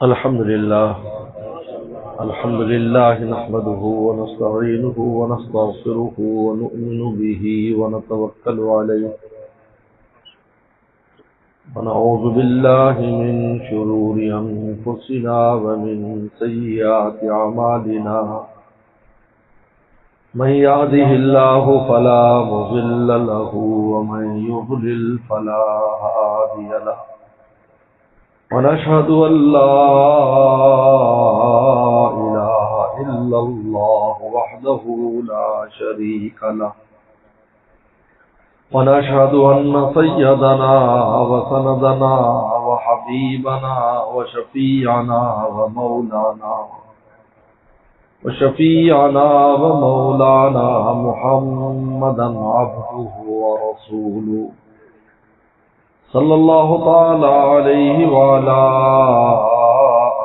الحمد لله نحمده ونستعينه ونستغفره ونؤمن به ونتوكل عليه ونعوذ بالله من شرور أنفسنا ومن سيئات أعمالنا من يهده الله فلا مضل له ومن يضلل فلا هادي له ونشهد أن لا إله إلا الله وحده لا شريك له ونشهد أن سيدنا وسندنا وحبيبنا وشفيعنا ومولانا محمدا عبده ورسوله صلی اللہ تعالی علیہ وعلا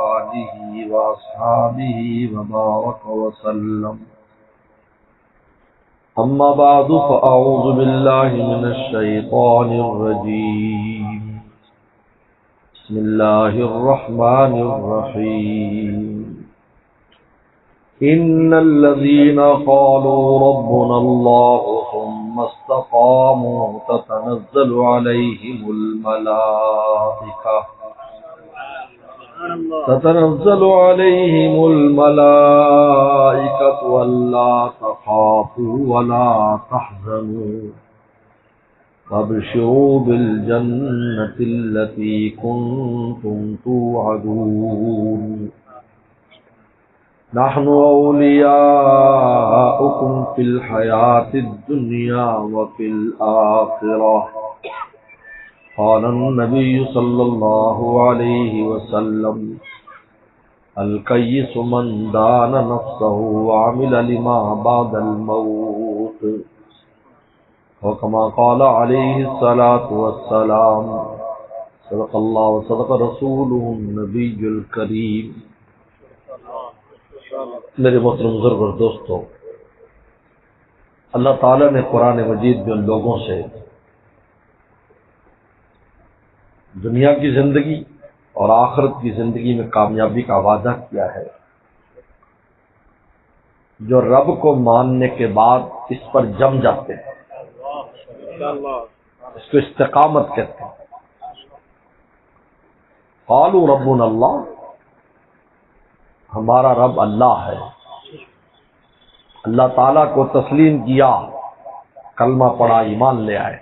آلہ واصحابہ وبارک وسلم اما بعد فاعوذ باللہ من الشیطان الرجیم بسم اللہ الرحمن الرحیم ان الذين قالوا ربنا الله ثم استقاموا تتنزل عليهم الملائكة ألا تخافوا ولا تحزنوا وابشروا بالجنة التي كنتم توعدون نحن أولياؤكم في الحياة الدنيا وفي الآخرة قال النبي صلى الله عليه وسلم الكيس من دان نفسه وعمل لما بعد الموت وكما قال عليه الصلاة والسلام صدق الله وصدق رسوله النبي الكريم میرے محترم بزرگ اور دوستو، اللہ تعالیٰ نے قرآن مجید میں ان لوگوں سے دنیا کی زندگی اور آخرت کی زندگی میں کامیابی کا وعدہ کیا ہے جو رب کو ماننے کے بعد اس پر جم جاتے ہیں، اس کو استقامت کہتے ہیں۔ قالوا ربنا اللہ، ہمارا رب اللہ ہے، اللہ تعالیٰ کو تسلیم کیا، کلمہ پڑھا، ایمان لے آئے،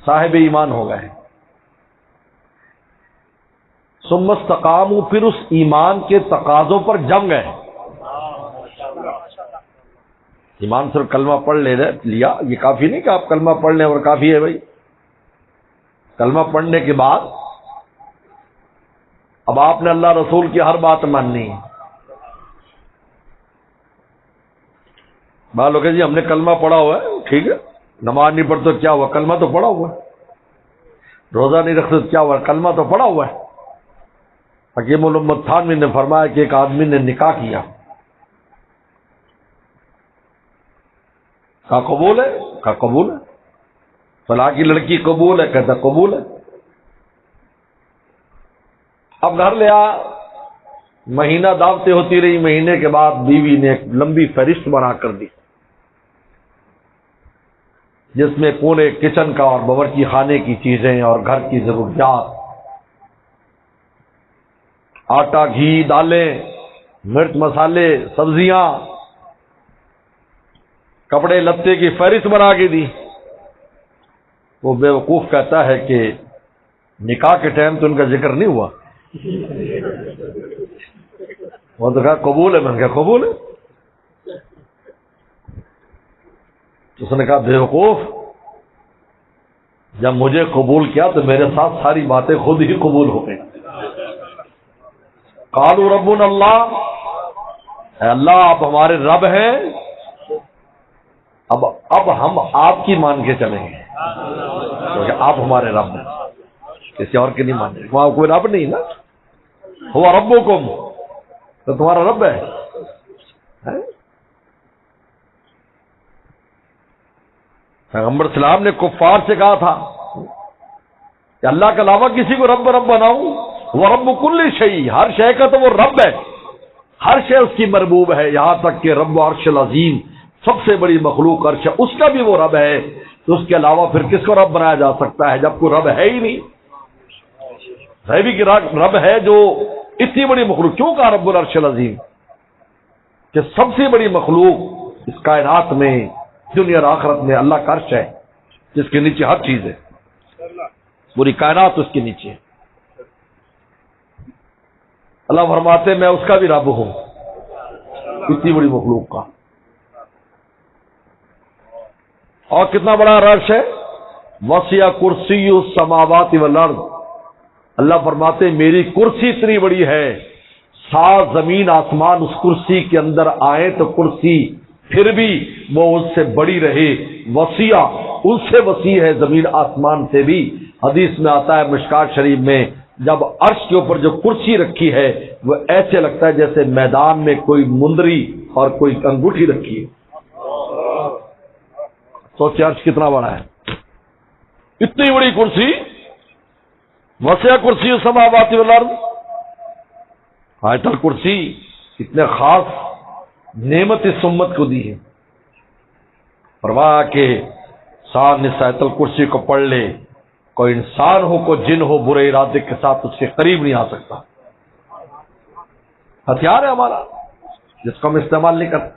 صاحب ایمان ہو گئے۔ ثم استقاموا، پھر اس ایمان کے تقاضوں پر جم گئے۔ ایمان صرف کلمہ پڑھ لیا یہ کافی نہیں کہ آپ کلمہ پڑھ لیں اور کافی ہے بھائی۔ کلمہ پڑھنے کے بعد اب آپ نے اللہ رسول کی ہر بات ماننی ہے۔ بعض لوگ جی ہم نے کلمہ پڑھا ہوا ہے، ٹھیک ہے، نماز نہیں پڑھتے کیا ہوا، کلمہ تو پڑھا ہوا ہے، روزہ نہیں رکھتے کیا ہوا، کلمہ تو پڑھا ہوا ہے۔ حکیم الامت تھانوی نے فرمایا کہ ایک آدمی نے نکاح کیا، کہا قبول ہے، کہا قبول ہے، فلاں کی لڑکی قبول ہے، کہتا قبول ہے۔ اب گھر لے آ، مہینہ دعوتیں ہوتی رہی، مہینے کے بعد بیوی نے ایک لمبی فہرست بنا کر دی جس میں پورے کچن کا اور باورچی خانے کی چیزیں اور گھر کی ضروریات، آٹا، گھی، دالیں، مرچ، مسالے، سبزیاں، کپڑے لتے کی فہرست بنا کے دی۔ وہ بے وقوف کہتا ہے کہ نکاح کے ٹائم تو ان کا ذکر نہیں ہوا۔ وہ تو کہا قبول ہے، میں نے کہا قبول ہے۔ اس نے کہا بے وقوف، جب مجھے قبول کیا تو میرے ساتھ ساری باتیں خود ہی قبول ہو گئی۔ قالوا ربنا اللہ، اے اللہ آپ ہمارے رب ہیں، اب ہم آپ کی مان کے چلیں گے کیونکہ آپ ہمارے رب ہیں، کسی اور کے نہیں مان رہے۔ وہاں کوئی رب نہیں نا، ہوا ربکم، تو تمہارا رب ہے۔ پیغمبر اسلام نے کفار سے کہا تھا کہ اللہ کے علاوہ کسی کو رب بناؤں؟ وہ رب کل شیء، ہر شے کا تو وہ رب ہے، ہر شے اس کی مربوب ہے، یہاں تک کہ رب عرش العظیم سب سے بڑی مخلوق عرش ہے، اس کا بھی وہ رب ہے، تو اس کے علاوہ پھر کس کو رب بنایا جا سکتا ہے جب کوئی رب ہے ہی نہیں؟ غیبی کی رب ہے جو اتنی بڑی مخلوق، کیوں کہا رب العرش العظیم؟ کہ سب سے بڑی مخلوق اس کائنات میں دنیا اور آخرت میں اللہ کا عرش ہے، جس کے نیچے ہر چیز ہے، پوری کائنات اس کے نیچے ہے۔ اللہ فرماتے میں اس کا بھی رب ہوں، اتنی بڑی مخلوق کا۔ اور کتنا بڑا عرش ہے؟ وسع کرسی السماوات والارض، اللہ فرماتے میری کرسی اتنی بڑی ہے، 7 زمین آسمان اس کرسی کے اندر آئے تو کرسی پھر بھی وہ اس سے بڑی رہے، وسیع اس سے وسیع ہے زمین آسمان سے بھی۔ حدیث میں آتا ہے مشکات شریف میں، جب عرش کے اوپر جو کرسی رکھی ہے وہ ایسے لگتا ہے جیسے میدان میں کوئی مندری اور کوئی انگوٹھی رکھی ہے۔ سوچے عرش کتنا بڑا ہے، اتنی بڑی کرسی، وسع کرسی السماوات والارض۔ آیت الکرسی اتنے خاص نعمت اس امت کو دی ہے، فرمایا کہ انسان اس آیت الکرسی کو پڑھ لے، کوئی انسان ہو کوئی جن ہو، برے ارادے کے ساتھ اس کے قریب نہیں آ سکتا۔ ہتھیار ہے ہمارا جس کو ہم استعمال نہیں کرتے۔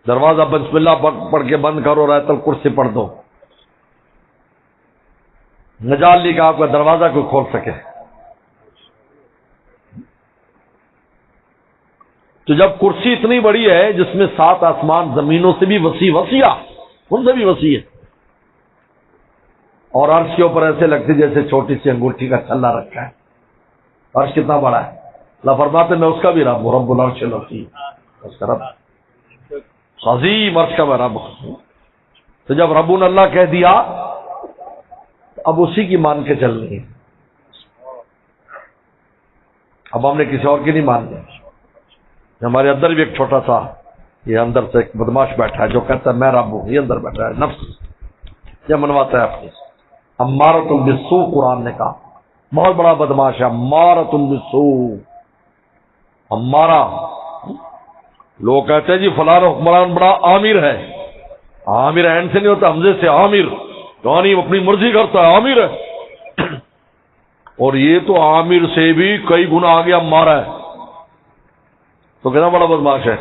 دروازہ بسم اللہ پڑھ کے بند کرو، آیت الکرسی پڑھ دو، نجال لی کا آپ کا دروازہ کوئی کھول سکے۔ تو جب کرسی اتنی بڑی ہے جس میں 7 آسمان زمینوں سے بھی وسیع، ان سے بھی وسیع ہے، اور عرش کے اوپر ایسے لگتی جیسے چھوٹی سی انگوٹھی کا چھلا رکھا ہے۔ عرش کتنا بڑا ہے، اللہ فرماتے میں اس کا بھی رب ہوں، رب العرش العظیم، اس کا رب عظیم، عرش کا میں رب ہوں۔ تو جب ربنا اللہ کہہ دیا اب اسی کی مان کے چلنی ہے، اب ہم نے کسی اور کی نہیں ماننی۔ ہمارے اندر بھی ایک چھوٹا سا یہ اندر سے ایک بدماش بیٹھا ہے جو کہتا ہے میں رب ہوں، یہ اندر بیٹھا ہے نفس، یہ منواتا ہے اپنی۔ امارۃ بالسوء قرآن نے کہا بہت بڑا بدماش ہے، امارۃ بالسوء، ہمارا۔ لوگ کہتے ہیں جی فلاں حکمران بڑا عامر ہے، عامر عین سے نہیں ہوتا، حمزے سے عامر، یعنی اپنی مرضی کرتا ہے، عامر ہے۔ اور یہ تو عامر سے بھی کئی گنا آگے ہمارا ہے، تو کتنا بڑا بدماش ہے۔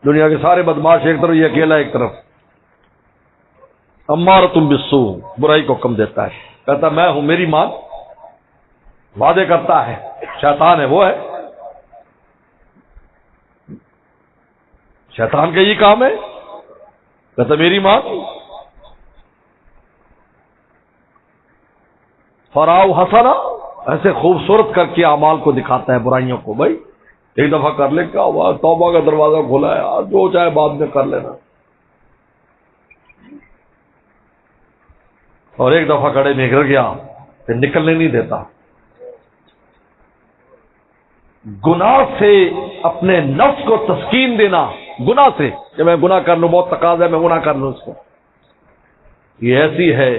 دنیا کے سارے بدماش ایک طرف، یہ اکیلا ایک طرف۔ امارۃ بالسوء، برائی کو حکم دیتا ہے، کہتا میں ہوں، میری مان، وعدے کرتا ہے، شیطان ہے، وہ ہے شیطان کا یہ کام ہے، کہتا میری مان۔ فراؤ حسنا، ایسے خوبصورت کر کے اعمال کو دکھاتا ہے، برائیوں کو۔ بھائی ایک دفعہ کر لے، کیا ہوا، توبہ کا دروازہ کھولا ہے، جو چاہے بعد میں کر لینا، اور ایک دفعہ کڑے میں گر گیا پھر نکلنے نہیں دیتا۔ گناہ سے اپنے نفس کو تسکین دینا، گناہ سے کہ میں گناہ کر لوں، بہت تقاضا ہے میں گناہ کر لوں اس کو، یہ ایسی ہے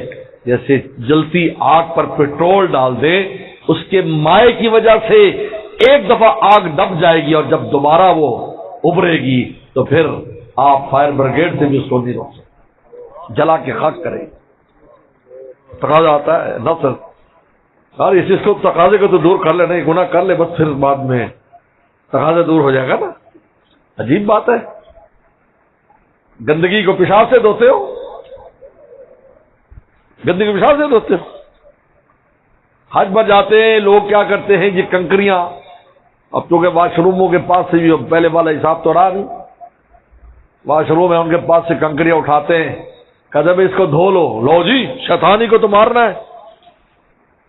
جیسے جلتی آگ پر پیٹرول ڈال دے، اس کے مائع کی وجہ سے ایک دفعہ آگ دب جائے گی، اور جب دوبارہ وہ ابھرے گی تو پھر آپ فائر بریگیڈ سے بھی اس کو نہیں روک سکتے، جلا کے خاک کرے گی۔ تقاضا آتا ہے نفس، اور اس چیز کو تقاضے کو تو دور کر لے، نہیں گناہ کر لے بس، پھر بعد میں تقاضا دور ہو جائے گا نا۔ عجیب بات ہے، گندگی کو پیشاب سے دھوتے ہو، گندگی پیشاب سے دھوتے ہو۔ حج پر جاتے ہیں لوگ کیا کرتے ہیں، یہ کنکریاں، اب چونکہ واش روموں کے پاس سے بھی پہلے والا حساب تو رہا نہیں، واش روم ہے ان کے پاس سے کنکریاں اٹھاتے ہیں، کہتے ہیں اس کو دھو لو، لو جی شیطانی کو تو مارنا ہے۔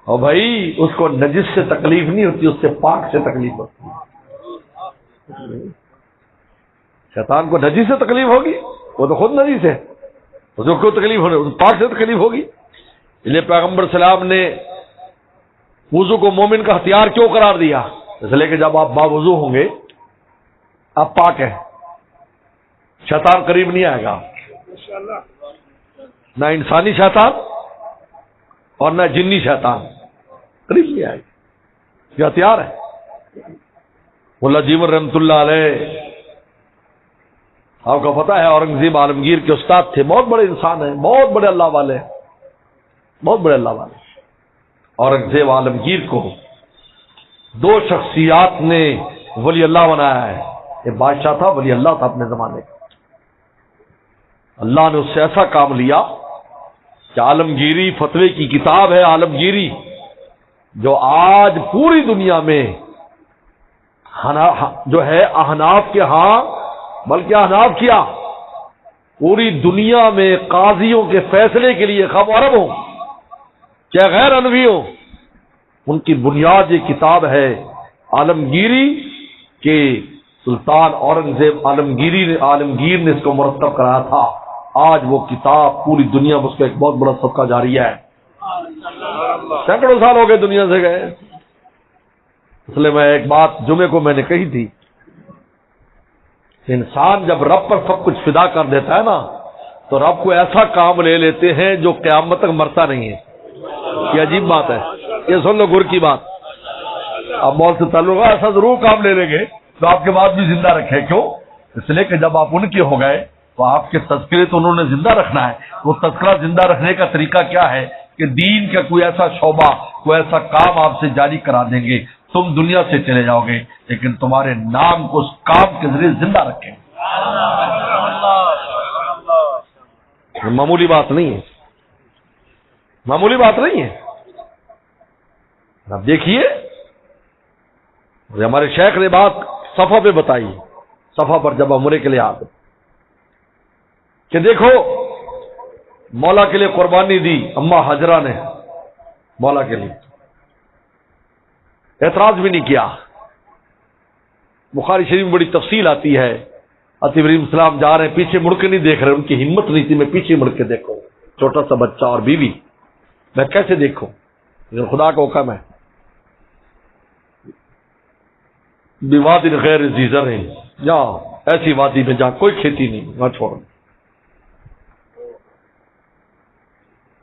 اور بھائی اس کو نجس سے تکلیف نہیں ہوتی، اس سے پاک سے تکلیف ہوتی ہے۔ شیطان کو نجس سے تکلیف ہوگی، وہ تو خود نجس ہے، اس کو کیوں تکلیف ہوگی، پاک سے تکلیف ہوگی۔ اس لیے پیغمبر سلام نے وضو کو مومن کا ہتھیار کیوں قرار دیا؟ اس لیے کہ جب آپ باوضو ہوں گے آپ پاک ہیں، شیطان قریب نہیں آئے گا، نہ انسانی شیطان اور نہ جنی شیطان، قریب نہیں آئے گی. کیا تیار ہے؟ ملا جیون رحمۃ اللہ علیہ آپ کو پتا ہے اورنگزیب عالمگیر کے استاد تھے، بہت بڑے انسان ہیں، بہت بڑے اللہ والے، بہت بڑے اللہ والے. اورنگزیب عالمگیر کو دو شخصیات نے ولی اللہ بنایا ہے. یہ بادشاہ تھا، ولی اللہ تھا اپنے زمانے کا. اللہ نے اس سے ایسا کام لیا کہ عالمگیری فتوے کی کتاب ہے، عالمگیری جو آج پوری دنیا میں جو ہے احناف کے ہاں، بلکہ احناف کیا پوری دنیا میں قاضیوں کے فیصلے کے لیے خواہ عرب ہوں چاہے غیر انوی ہوں، ان کی بنیاد یہ کتاب ہے عالمگیری کہ سلطان اورنگزیب عالمگیر نے اس کو مرتب کرایا تھا. آج وہ کتاب پوری دنیا میں اس کا ایک بہت بڑا صدقہ جاریہ ہے. سینکڑوں سال ہو گئے دنیا سے گئے. اس لیے میں ایک بات جمعے کو میں نے کہی تھی، انسان جب رب پر سب کچھ فدا کر دیتا ہے نا تو رب کو ایسا کام لے لیتے ہیں جو قیامت تک مرتا نہیں ہے. یہ عجیب بات ہے، یہ سن لو گر کی بات. اب مول سے تعلق ہے، ایسا ضرور کام لے لیں گے تو آپ کے بعد بھی زندہ رکھے. کیوں؟ اس لیے کہ جب آپ ان کے ہو گئے تو آپ کے تذکرے تو انہوں نے زندہ رکھنا ہے. وہ تذکرہ زندہ رکھنے کا طریقہ کیا ہے کہ دین کا کوئی ایسا شعبہ، کوئی ایسا کام آپ سے جاری کرا دیں گے، تم دنیا سے چلے جاؤ گے لیکن تمہارے نام کو اس کام کے ذریعے زندہ رکھیں. معمولی بات نہیں ہے، معمولی بات نہیں ہے. اب دیکھیے ہمارے شیخ نے بات صفحہ پہ بتائی، صفحہ پر جب عمرے کے لیے آتے کہ دیکھو مولا کے لیے قربانی دی اما حجرہ نے، مولا کے لیے اعتراض بھی نہیں کیا. بخاری شریف میں بڑی تفصیل آتی ہے. عتیق ابراہیم السلام جا رہے ہیں، پیچھے مڑ کے نہیں دیکھ رہے، ان کی ہمت نہیں تھی میں پیچھے مڑ کے دیکھوں، چھوٹا سا بچہ اور بیوی، میں کیسے دیکھوں؟ لیکن خدا کا حکم ہے بوادی غیر ذی زرع، جہاں ایسی وادی میں جہاں کوئی کھیتی نہیں، وہاں چھوڑو.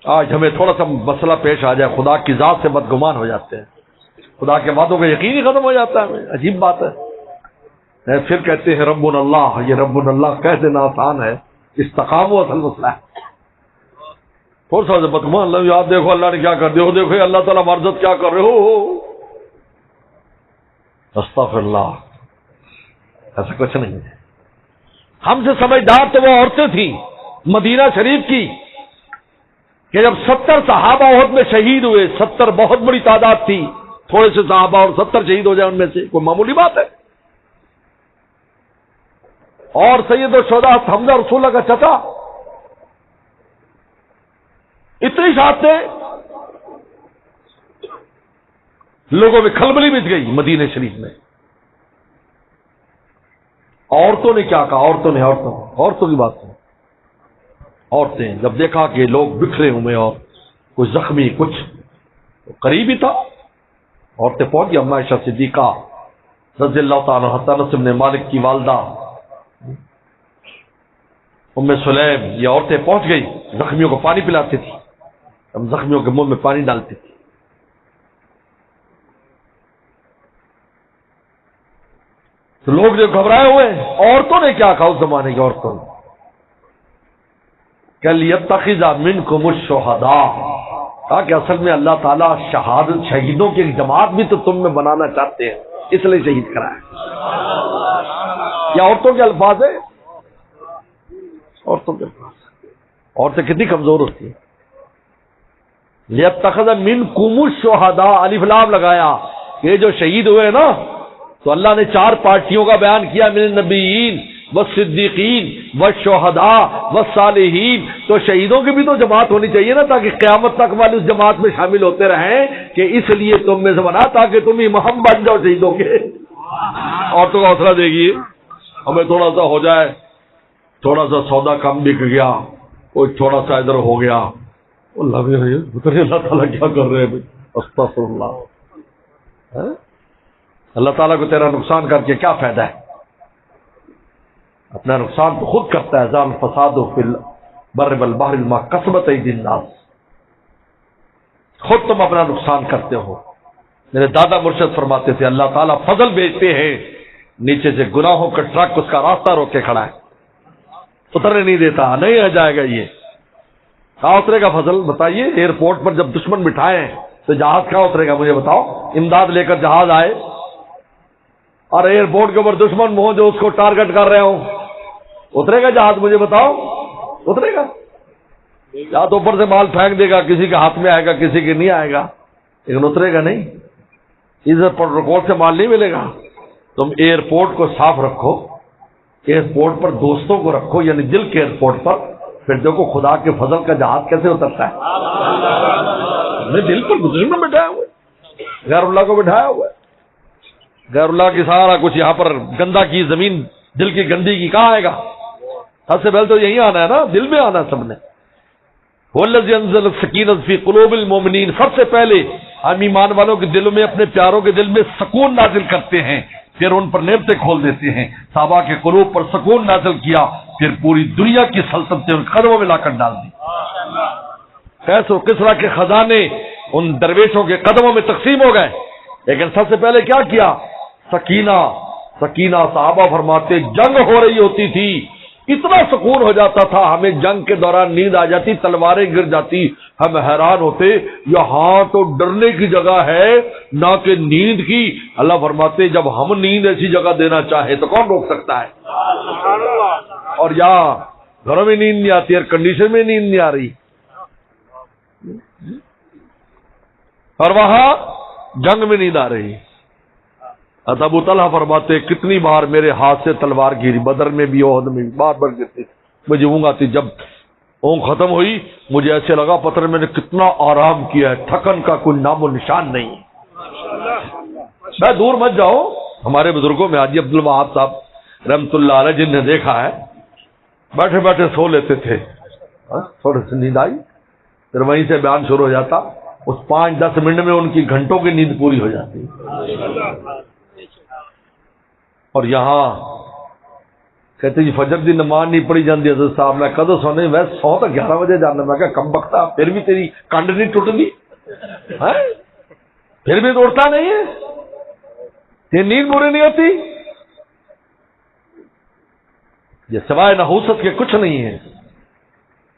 آج ہمیں تھوڑا سا مسئلہ پیش آ جائے خدا کی ذات سے بدگمان ہو جاتے ہیں، خدا کے وعدوں کا یقین ہی ختم ہو جاتا ہے. ہمیں عجیب بات ہے. پھر کہتے ہیں رب اللہ، یہ رب اللہ کہہ دینا آسان ہے، استقام و اصل مسئلہ ہے. تھوڑا سا بدگمان اللہ یاد دیکھو اللہ نے کیا کر دیا، دیکھو اللہ تعالیٰ مرضت کیا کر رہے ہو. استغفر اللہ، ایسا کچھ نہیں ہے. ہم سے سمجھدار تو وہ عورتیں تھیں مدینہ شریف کی کہ جب 70 صحابہ احد میں شہید ہوئے، 70 بہت بڑی تعداد تھی، تھوڑے سے صحابہ اور 70 شہید ہو جائے ان میں سے کوئی معمولی بات ہے. اور سید الشہداء حمزہ رسول اللہ کا چچا، اتنی شہادتیں، لوگوں میں کھلبلی مچ گئی مدینہ شریف میں. عورتوں نے کیا کہا؟ عورتوں کی بات سنو. عورتیں جب دیکھا کہ لوگ بکھرے ہوئے اور کچھ زخمی، کچھ قریب ہی تھا، عورتیں پہنچ گئی. اما عائشہ صدیقہ رضی اللہ تعالیٰ عنہا، انس بن مالک کی والدہ ام سلیم، یہ عورتیں پہنچ گئی. زخمیوں کو پانی پلاتی تھی، ہم زخمیوں کے منہ میں پانی ڈالتی تھی. تو لوگ جو گھبرائے ہوئے، عورتوں نے کیا کہا؟ اس زمانے کی عورتوں نے کہ لیتخذ منکم الشہداء، کہا کہ اصل میں اللہ تعالیٰ شہیدوں کی ایک جماعت بھی تو تم میں بنانا چاہتے ہیں، اس لیے شہید کرا ہے. یہ عورتوں کے الفاظ ہیں، عورتوں کے الفاظ. عورتیں کتنی کمزور ہوتی ہیں. لیتخذ منکم الشہداء، الف لام لگایا. یہ جو شہید ہوئے نا تو اللہ نے 4 پارٹیوں کا بیان کیا، من النبیین والصدیقین والشہداء والصالحین. تو شہیدوں کی بھی تو جماعت ہونی چاہیے نا، تاکہ قیامت تک والے اس جماعت میں شامل ہوتے رہیں کہ اس لیے تم میں سے بنا تاکہ تم امام بن جاؤ شہیدوں کے. عورتوں کا حوصلہ دے گی. ہمیں تھوڑا سا ہو جائے، تھوڑا سا سودا کم بک گیا، کوئی تھوڑا سا ادھر ہو گیا، اللہ تعالیٰ کیا کر رہے ہیں؟ استغفر اللہ. اللہ تعالیٰ کو تیرا نقصان کر کے کیا فائدہ ہے؟ اپنا نقصان تو خود کرتا ہے. ذال فساد فی البر والبحر بما کسبت ایدی الناس، خود تم اپنا نقصان کرتے ہو. میرے دادا مرشد فرماتے تھے اللہ تعالیٰ فضل بھیجتے ہیں، نیچے سے گناہوں کا ٹرک اس کا راستہ روک کے کھڑا ہے، اترنے نہیں دیتا، نہیں آ جائے گا یہ۔ کہاں اترے گا فضل بتائیے؟ ایئرپورٹ پر جب دشمن بٹھائے ہیں تو جہاز کہاں اترے گا مجھے بتاؤ؟ امداد لے کر جہاز آئے اور ایئرپورٹ کے اوپر دشمن ہو جو اس کو ٹارگٹ کر رہے ہوں، اترے گا جہاز مجھے بتاؤ؟ اترے گا؟ یا تو اوپر سے مال پھینک دے گا، کسی کے ہاتھ میں آئے گا کسی کے نہیں آئے گا، لیکن اترے گا نہیں، ادھر پروٹوکول سے مال نہیں ملے گا۔ تم ایئرپورٹ کو صاف رکھو، ایئرپورٹ پر دوستوں کو رکھو، یعنی دل کے ایئرپورٹ پر، پھر دیکھو خدا کے فضل کا جہاز کیسے اترتا ہے۔ میں دل پر دشمن بٹھایا ہوا ہے، غیر اللہ کو بٹھایا ہوا ہے، غیر اللہ کی سارا کچھ یہاں پر گندا کی زمین، دل کی گندی کی کہاں آئے گا؟ سب سے پہلے تو یہی آنا ہے نا، دل میں آنا ہے سب نے۔ وَالَّذِي أَنزَلَ السَّكِينَةَ فِي قُلُوبِ الْمُؤْمِنِينَ، سب سے پہلے ہم ایمان والوں کے دلوں میں، اپنے پیاروں کے دل میں سکون نازل کرتے ہیں، پھر ان پر نعمتیں کھول دیتے ہیں۔ صحابہ کے قلوب پر سکون نازل کیا، پھر پوری دنیا کی سلطنتیں ان قدموں میں لا کر ڈال دی۔ قیس و کسریٰ کے خزانے ان درویشوں کے قدموں میں تقسیم ہو گئے، لیکن سب سے پہلے کیا کیا؟ سکینہ۔ سکینہ صحابہ فرماتے جنگ ہو رہی ہوتی تھی، اتنا سکون ہو جاتا تھا، ہمیں جنگ کے دوران نیند آ جاتی، تلواریں گر جاتی، ہم حیران ہوتے یہاں تو ڈرنے کی جگہ ہے نہ کہ نیند کی۔ اللہ فرماتے جب ہم نیند ایسی جگہ دینا چاہے تو کون روک سکتا ہے؟ اور یہاں گھروں میں نیند نہیں آتی، ایئر کنڈیشن میں نیند نہیں آ رہی، اور وہاں جنگ میں نیند آ رہی۔ ابو طلحہ فرماتے کتنی بار میرے ہاتھ سے تلوار گری، بدر میں بھی احد میں بھی، بار بار گرتی، مجھے اونگ آتی۔ جب اونگ ختم ہوئی مجھے ایسے لگا پتہ میں نے کتنا آرام کیا ہے، تھکن کا کوئی نام و نشان نہیں۔ میں دور مت جاؤ، ہمارے بزرگوں میں حاجی عبد الوہاب صاحب رحمۃ اللہ علیہ جن نے دیکھا ہے بیٹھے بیٹھے سو لیتے تھے، تھوڑی سی نیند آئی پھر وہیں سے بیان شروع ہو جاتا، اس 5-10 منٹ میں ان کی گھنٹوں کی نیند پوری ہو جاتی۔ اور یہاں کہتے جی فجر دی نماز نہیں پڑھی جاندی حضرت صاحب، میں کدو سونے میں سو تو 11 بجے جانا، میں کہا کم بختہ پھر بھی تیری کنڈ نہیں ٹوٹتی، پھر بھی توڑتا نہیں ہے، یہ نیند پوری نہیں ہوتی، یہ سوائے نحوست کے کچھ نہیں ہے۔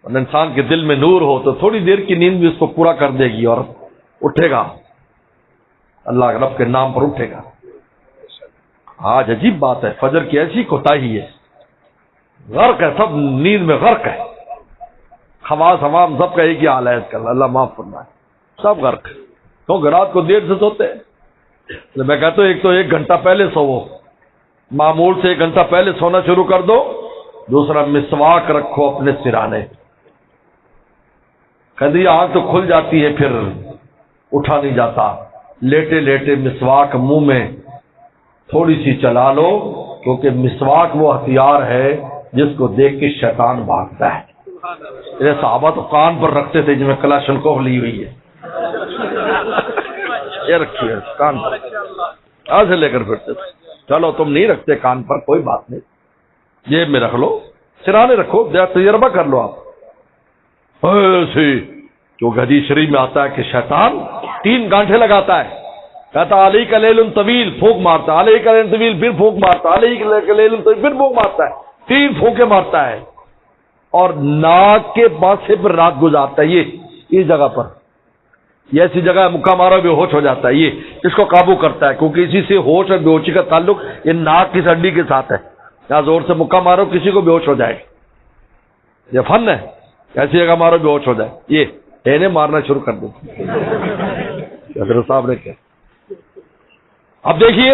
اور انسان کے دل میں نور ہو تو تھوڑی دیر کی نیند بھی اس کو پورا کر دے گی اور اٹھے گا، اللہ رب کے نام پر اٹھے گا۔ آج عجیب بات ہے، فجر کی ایسی کوتاہی ہے، غرق ہے سب، نیند میں غرق ہے، خواص عوام سب کا ایک ہی حال ہے، اللہ معاف فرمائے، سب غرق ہے، کیونکہ رات کو دیر سے سوتے ہیں۔ میں کہتا ہوں ایک تو 1 گھنٹہ پہلے سوو، معمول سے 1 گھنٹہ پہلے سونا شروع کر دو۔ دوسرا مسواک رکھو اپنے سرانے، کدی آنکھ تو کھل جاتی ہے پھر اٹھا نہیں جاتا، لیٹے لیٹے مسواک منہ میں تھوڑی سی چلا لو، کیونکہ مسواک وہ ہتھیار ہے جس کو دیکھ کے شیطان بھاگتا ہے۔ میرے صحابہ تو کان پر رکھتے تھے جن میں کلاشنکوف لی ہوئی ہے، یہ رکھی ہے کان پر، ایسے لے کر پھرتے تھے۔ چلو تم نہیں رکھتے کان پر کوئی بات نہیں، جیب میں رکھ لو، سرانے رکھو، تجربہ کر لو آپ ایسے، کیونکہ حدیث شریف میں آتا ہے کہ شیطان 3 گانٹھے لگاتا ہے، کہتا علیہ کا لیل طویل، پھونک مارتا، علیہ کا لیل طویل، پھر پھونک مارتا، علیہ کا لیل طویل، پھر پھونک مارتا ہے، 3 پھونکے مارتا ہے، اور ناک کے پاسے پر رات گزارتا ہے، یہ اس جگہ پر، یہ ایسی جگہ ہے مکہ مارا بے ہوش ہو جاتا ہے، یہ اس کو قابو کرتا ہے، کیونکہ اسی سے ہوش اور بے ہوشی کا تعلق یہ ناک کی ہڈی کے ساتھ ہے، یہاں زور سے مکہ مارو کسی کو بے ہوش ہو جائے، یہ فن ہے، ایسی جگہ مارو بے ہوش ہو جائے، یہ انہیں مارنا شروع کر دو۔ حضرت صاحب نے کیا، اب دیکھیے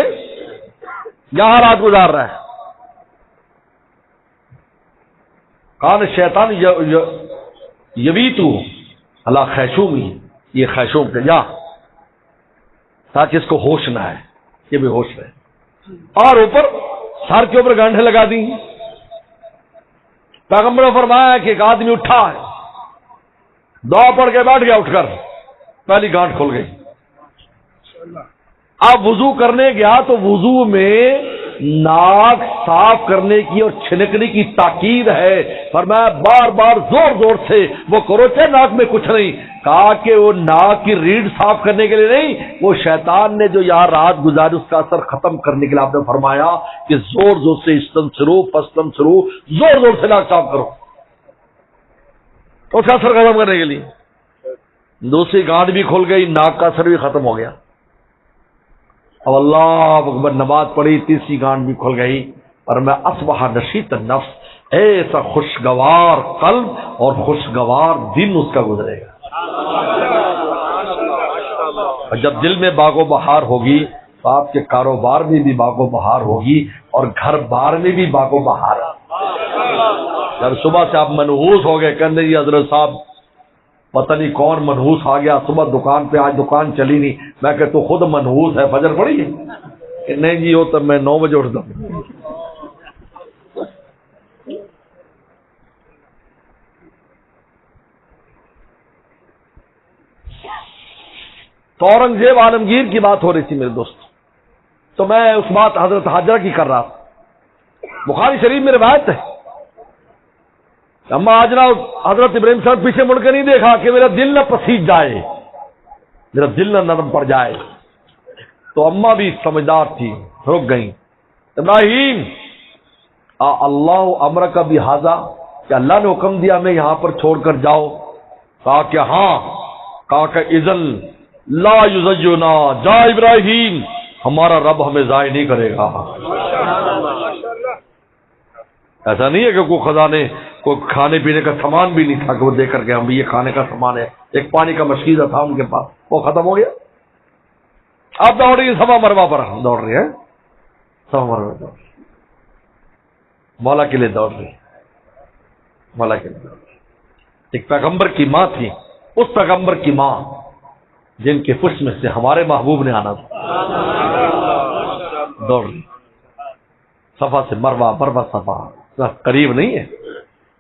یہاں رات گزار رہا ہے، کان شیطان یبیتو اللہ خیشومی، یہ خیشوم کے جا تاکہ اس کو ہوش نہ آئے، یہ بھی ہوش رہے، اور اوپر سر کے اوپر گانٹھیں لگا دی۔ پیغمبر نے فرمایا کہ ایک آدمی اٹھا ہے، دعا پڑھ کے بیٹھ گیا، اٹھ کر پہلی گانٹھ کھل گئی، اب وضو کرنے گیا تو وضو میں ناک صاف کرنے کی اور چھنکنے کی تاکید ہے، فرمایا بار بار زور زور سے وہ کرو چاہے ناک میں کچھ نہیں، کہا کہ وہ ناک کی ریڑھ صاف کرنے کے لیے نہیں، وہ شیطان نے جو یہاں رات گزاری اس کا اثر ختم کرنے کے لیے آپ نے فرمایا کہ زور زور سے استنصروا فاستنصروا، زور زور سے ناک صاف کرو تو اس کا اثر ختم کرنے کے لیے۔ دوسری گانٹ بھی کھل گئی، ناک کا اثر بھی ختم ہو گیا۔ اب اللہ اکبر نماز پڑھی، تیسری گانٹ بھی کھل گئی، اور میں اصبح نشیط النفس، ایسا خوشگوار قلب اور خوشگوار دن اس کا گزرے گا۔ اور جب دل میں باغ و بہار ہوگی تو آپ کے کاروبار میں بھی باغ و بہار ہوگی اور گھر بار میں بھی باغ و بہار۔ جب صبح سے آپ منحوس ہو گئے، کہنے جی حضرت صاحب پتہ نہیں کون منحوس آ گیا صبح دکان پہ، آج دکان چلی نہیں، میں کہ تو خود منحوس ہے، فجر پڑی ہے کہ نہیں جی؟ وہ تو میں 9 بجے اٹھتا ہوں۔ تو اورنگزیب عالمگیر کی بات ہو رہی تھی میرے دوست، تو میں اس بات حضرت حاجرہ کی کر رہا تھا۔ بخاری شریف میں روایت ہے، اما حاجرہ حضرت ابراہیم صاحب پیچھے مڑ کے نہیں دیکھا کہ میرا دل نہ پسیج جائے، میرا دل نہ نرم پڑ جائے، تو اما بھی سمجھدار تھی، رک گئیں۔ ابراہیم اللہ امر کا بھی حاضہ، کہ اللہ نے حکم دیا ہمیں یہاں پر چھوڑ کر جاؤ؟ کہا کہ ہاں۔ کہا کہ اذن لا یزینا، جا ابراہیم، ہمارا رب ہمیں ضائع نہیں کرے گا۔ ایسا نہیں ہے کہ کوئی خزانے کوئی کھانے پینے کا سامان بھی نہیں تھا کہ وہ دے کر گئے ہم بھی یہ کھانے کا سامان ہے، ایک پانی کا مشکیزہ تھا ان کے پاس، وہ ختم ہو گیا۔ اب دوڑ رہی ہے سبا مروا پر، دوڑ رہی ہے سبا مروا پر، مولا کے لیے دوڑ رہی ہے، مولا کے لیے دوڑ رہی ہے۔ ایک پیغمبر کی ماں تھی، اس پیغمبر کی ماں جن کے پشت میں سے ہمارے محبوب نے آنا تھا، دوڑ رہی، صفا سے مروا، مروا صفا، قریب نہیں ہے،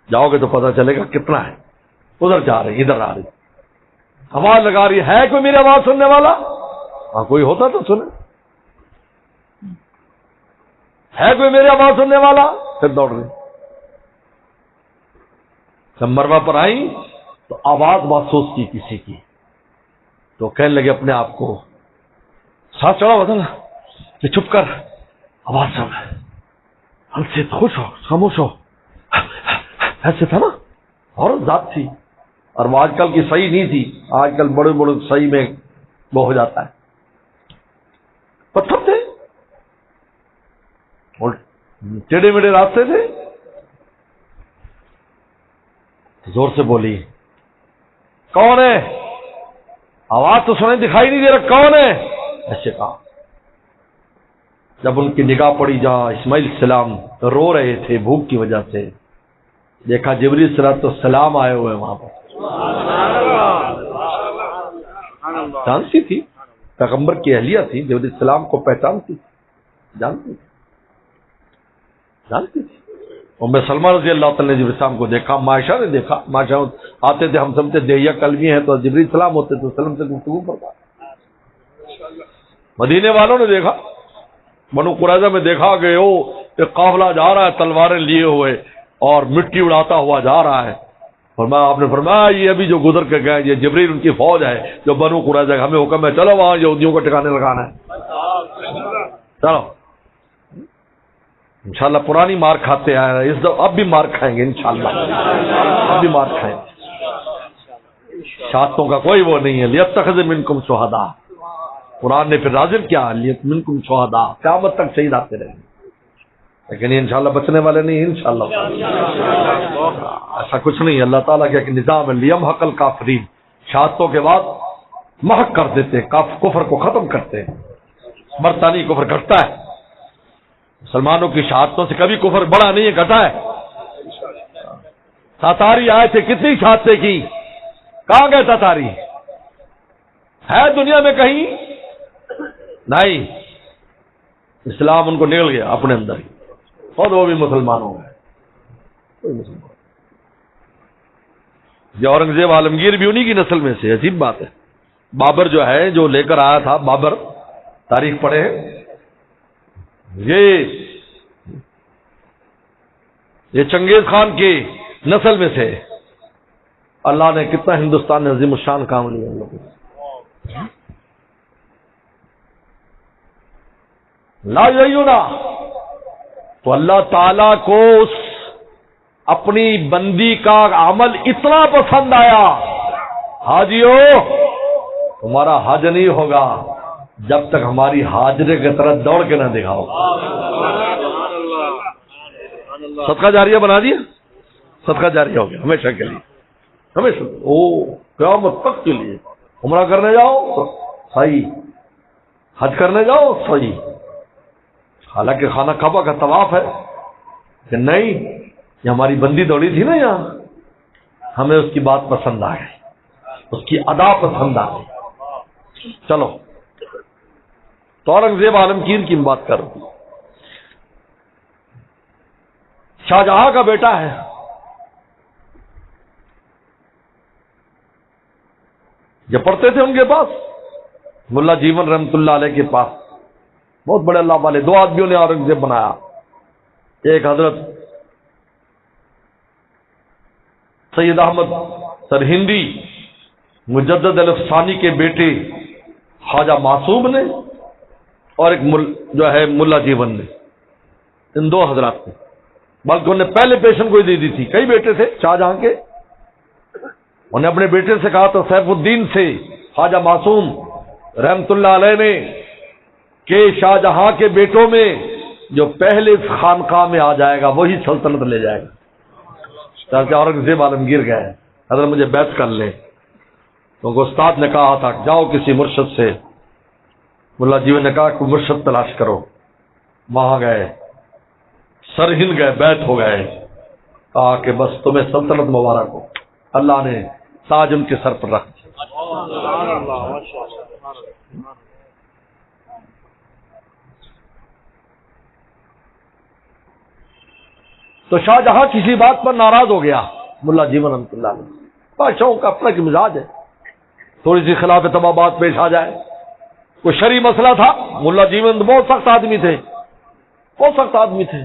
جاؤ گے تو پتہ چلے گا کتنا ہے۔ ادھر جا رہی، ادھر آ رہی، آواز لگا رہی ہے کوئی میری آواز سننے والا؟ ہاں کوئی ہوتا تو سنے، ہے کوئی میری آواز سننے والا؟ پھر دوڑ رہی، جب مروا پر آئی تو آواز محسوس کی کسی کی، تو کہنے لگے اپنے آپ کو، ساتھ چڑھا ہوا تھا نا کہ چپ کر، آواز سن، ہم سے خوش ہو، خاموش ہو، ایسے تھا نا، اور ذات تھی، اور وہ آج کل کی صحیح نہیں تھی، آج کل بڑے بڑے صحیح میں وہ ہو جاتا ہے، پتھر تھے اور ٹیڑھے میڑھے راستے تھے۔ زور سے بولی، کون ہے؟ آواز تو سنے دکھائی نہیں دے رہا، کون ہے؟ ایسے کہا۔ جب ان کی نگاہ پڑی جہاں اسماعیل السلام رو رہے تھے بھوک کی وجہ سے، دیکھا جبریل السلام آئے ہوئے وہاں پر، جانتی تھی پیغمبر کی اہلیہ تھی، جبریل السلام کو پہچانتی، جانتی تھی۔ ام سلمہ رضی اللہ تعالی نے جبریل السلام کو دیکھا، عائشہ نے دیکھا، عائشہ آتے تھے، ہم سمجھتے دیہیا کلمی ہیں تو جبریل السلام ہوتے تو سلم سے گفتگو کرتا۔ مدینے والوں نے دیکھا، بنو قریظہ میں دیکھا کہ وہ قافلہ جا رہا ہے تلواریں لیے ہوئے اور مٹی اڑاتا ہوا جا رہا ہے، فرمایا، آپ نے فرمایا یہ ابھی جو گزر کے گئے یہ جبریل ان کی فوج ہے جو بنو قریظہ، ہمیں حکم ہے چلو وہاں یہودیوں کو ٹھکانے لگانا ہے، چلو انشاءاللہ۔ پرانی مار کھاتے آئے ہیں، اس دفعہ اب بھی مار کھائیں گے انشاءاللہ، اب بھی مار کھائیں گے، شہادتوں کا کوئی وہ نہیں ہے۔ لیتخذ منکم شہداء، قرآن نے پھر نازل کیا، لیت منکم شہداء، قیامت تک شہید آتے رہیں گے، لیکن یہ انشاءاللہ بچنے والے نہیں، انشاءاللہ ایسا کچھ نہیں۔ اللہ تعالیٰ کا ایک نظام ہے، لیمحق الکافرین، شہادتوں کے بعد محق کر دیتے ہیں، کفر کو ختم کرتے ہیں، برطانوی کفر گھٹتا ہے، مسلمانوں کی شہادتوں سے کبھی کفر بڑا نہیں ہے، گھٹا ہے۔ تاتاری آئے تھے، کتنی شہادتیں کی، کہاں گئے تاتاری؟ ہے دنیا میں کہیں؟ نہیں، اسلام ان کو نکل گیا اپنے اندر ہی، خود وہ بھی مسلمان ہو گئے۔ یہ اورنگزیب عالمگیر بھی انہی کی نسل میں سے، عجیب بات ہے۔ بابر جو ہے، جو لے کر آیا تھا، بابر، تاریخ پڑھے ہیں، یہ یہ چنگیز خان کی نسل میں تھے. اللہ نے کتنا ہندوستان میں عظیم الشان کام لیا ان لوگوں. لا یعینا، تو اللہ تعالی کو اس اپنی بندی کا عمل اتنا پسند آیا، حاجیو تمہارا حج نہیں ہوگا جب تک ہماری حاجرے کی طرح دوڑ کے نہ دکھاؤ. صدقہ جاریہ بنا دیا، صدقہ جاریہ ہو گیا ہمیشہ کے لیے، ہمیشہ. او قیامت تک کے لیے. عمرہ کرنے جاؤ صحیح، حج کرنے جاؤ صحیح. حالانکہ خانہ کعبہ کا طواف ہے کہ نہیں، یہ ہماری بندی دوڑی تھی نا یہاں، ہمیں اس کی بات پسند آ گئی، اس کی ادا پسند آ گئی. چلو تو اورنگزیب عالمگیر کی بات کرو. شاہجہاں کا بیٹا ہے، جو پڑھتے تھے ان کے پاس، ملا جیون رحمت اللہ علیہ کے پاس، بہت بڑے اللہ والے. دو آدمیوں نے اورنگزیب بنایا. ایک حضرت سید احمد سرہندی مجدد الافسانی کے بیٹے خواجہ معصوم نے، اور ایک جو ہے ملا جیون نے. ان دو حضرات نے، بلکہ انہوں نے پہلے پیشن کو ہی دے دی تھی. کئی بیٹے تھے شاہجہاں کے. انہوں نے اپنے بیٹے سے کہا تھا سیف الدین سے، خواجہ معصوم رحمت اللہ علیہ نے، کہ شاہجہاں کے بیٹوں میں جو پہلے خانقاہ میں آ جائے گا وہی سلطنت لے جائے گا. چاہتے اورنگزیب عالمگیر گئے، حضرت مجھے بیعت کر لیں. کیونکہ استاد نے کہا تھا جاؤ کسی مرشد سے. ملا جیون نے کہا کہ مرشد تلاش کرو. وہاں گئے، سرہند گئے، بیعت ہو گئے. کہا کہ بس تمہیں سلطنت مبارک ہو. اللہ نے تاج ان کے سر پر رکھ دیا. تو شاہجہاں کسی بات پر ناراض ہو گیا. ملا جیون رحمۃ اللہ علیہ، بادشاہوں کا اپنا کی مزاج ہے، تھوڑی سی خلاف طبابات پیش آ جائے. کوئی شرعی مسئلہ تھا، ملا جیون بہت سخت آدمی تھے، بہت سخت آدمی تھے،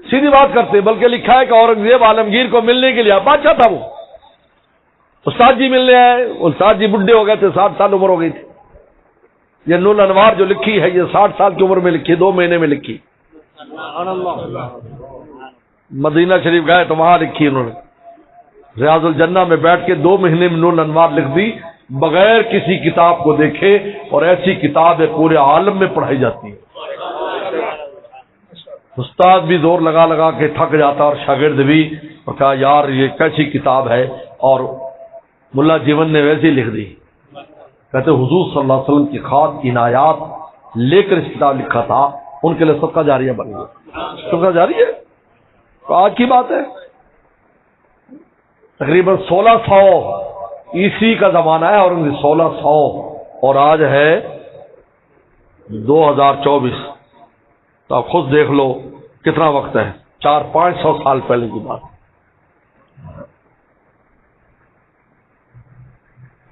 سیدھی بات کرتے. بلکہ لکھا ہے کہ اورنگزیب عالمگیر کو ملنے کے لیے، بادشاہ تھا وہ، استاد جی ملنے آئے. استاد جی بڈھے ہو گئے تھے، 60 سال عمر ہو گئی تھی. یہ نور انوار جو لکھی ہے یہ 60 سال کی عمر میں لکھی، 2 مہینے میں لکھی. مدینہ شریف گئے تو وہاں لکھی انہوں نے. ریاض الجنہ میں بیٹھ کے 2 مہینے میں نور انوار لکھ دی، بغیر کسی کتاب کو دیکھے. اور ایسی کتاب ہے پورے عالم میں پڑھائی جاتی ہے. استاد بھی زور لگا لگا کے تھک جاتا اور شاگرد بھی، اور کہا یار یہ کیسی کتاب ہے. اور ملا جیون نے ویسی لکھ دی. کہتے حضور صلی اللہ علیہ وسلم کی خاص عنایات لے کر اس کتاب لکھا تھا. ان کے لیے صدقہ جاریہ بن گیا. صدقہ جاریہ تو آج کی بات ہے، تقریباً 1600 عیسوی کا زمانہ ہے، اور 1600 اور آج ہے 2024. تو آپ خود دیکھ لو کتنا وقت ہے، 400-500 سال پہلے کی بات.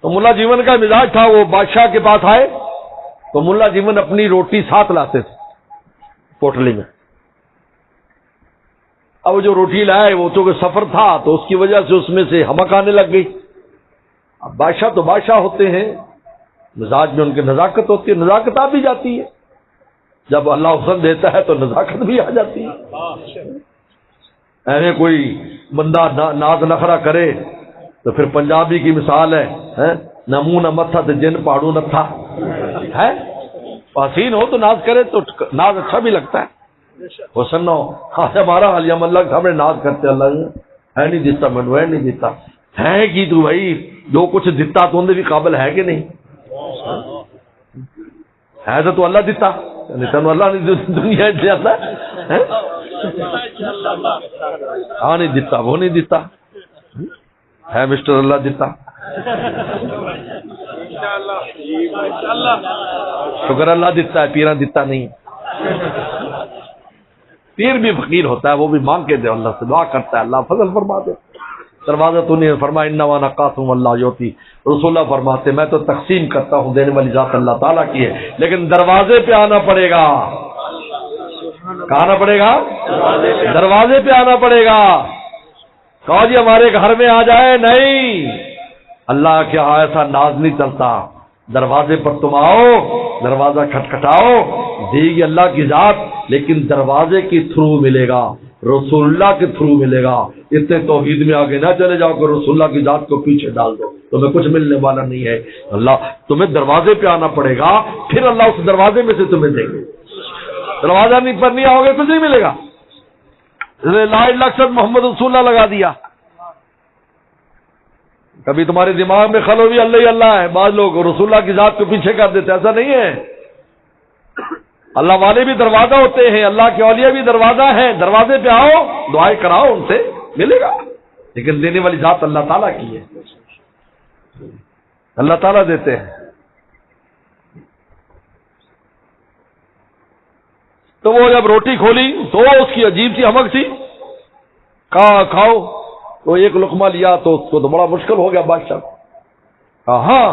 تو ملا جیون کا مزاج تھا، وہ بادشاہ کے پاس آئے تو ملا جیون اپنی روٹی ساتھ لاتے تھے پوٹلی میں. اب جو روٹی لائے وہ تو سفر تھا تو اس کی وجہ سے اس میں سے حمک آنے لگ گئی. اب بادشاہ تو بادشاہ ہوتے ہیں، مزاج میں ان کی نزاکت ہوتی ہے، نزاکت آ بھی جاتی ہے. جب اللہ حسن دیتا ہے تو نزاکت بھی آ جاتی ہے. ایسے کوئی بندہ ناز نخرا کرے تو پھر پنجابی کی مثال ہے، نہ منہ نہ متھا تو جن پہاڑوں نہ تھا ہے. حسین ہو تو ناز کرے تو ناز اچھا بھی لگتا ہے. حسن ہو ہمارا حالیہ اللہ کے سامنے ناز کرتے، اللہ ہے نہیں دیتا مینو، ہے نہیں دیتا ہے کہ تو بھائی جو کچھ دیتا تو اندر بھی قابل ہے کہ نہیں ہے. تو اللہ دیتا تینوں اللہ نہیں دنیا دیتا ہے. ہاں نہیں دیتا، وہ نہیں دیتا ہے مسٹر اللہ دیتا. شکر اللہ دیتا ہے، پیرا دیتا نہیں. پیر بھی فقیر ہوتا ہے، وہ بھی مانگ کے دے، اللہ سے دعا کرتا ہے اللہ فضل فرما دے. دروازہ تو نہیں فرما انما انا قاسم اللہ یعطی، رسول اللہ فرماتے میں تو تقسیم کرتا ہوں، دینے والی ذات اللہ تعالیٰ کی ہے، لیکن دروازے پہ آنا پڑے گا. کہاں آنا پڑے گا؟ دروازے پہ آنا پڑے گا. کہو جی ہمارے گھر میں آ جائے، نہیں، اللہ کے ہاں ایسا ناز نہیں چلتا. دروازے پر تم آؤ، دروازہ کھٹکھٹاؤ، دے گی اللہ کی ذات، لیکن دروازے کے تھرو ملے گا، رسول اللہ کے تھرو ملے گا. اتنے توحید میں آگے نہ چلے جاؤ کہ رسول اللہ کی ذات کو پیچھے ڈال دو، تمہیں کچھ ملنے والا نہیں ہے. اللہ تمہیں دروازے پہ آنا پڑے گا، پھر اللہ اس دروازے میں سے تمہیں دیں گے. دروازہ نہیں پر نہیں آؤ گے کچھ نہیں ملے گا. لا الہ الا محمد رسول اللہ لگا دیا. کبھی تمہارے دماغ میں خلو بھی اللہ ہی اللہ ہے، بعض لوگ رسول اللہ کی ذات کو پیچھے کر دیتے، ایسا نہیں ہے. اللہ والے بھی دروازہ ہوتے ہیں، اللہ کے اولیاء بھی دروازہ ہیں. دروازے پہ آؤ، دعائیں کراؤ، ان سے ملے گا، لیکن دینے والی ذات اللہ تعالیٰ کی ہے. اللہ تعالیٰ دیتے ہیں. تو وہ جب روٹی کھولی تو اس کی عجیب سی حمک تھی، کہا کھاؤ. تو ایک لقمہ لیا تو اس کو تو بڑا مشکل ہو گیا. بادشاہ کو کہا ہاں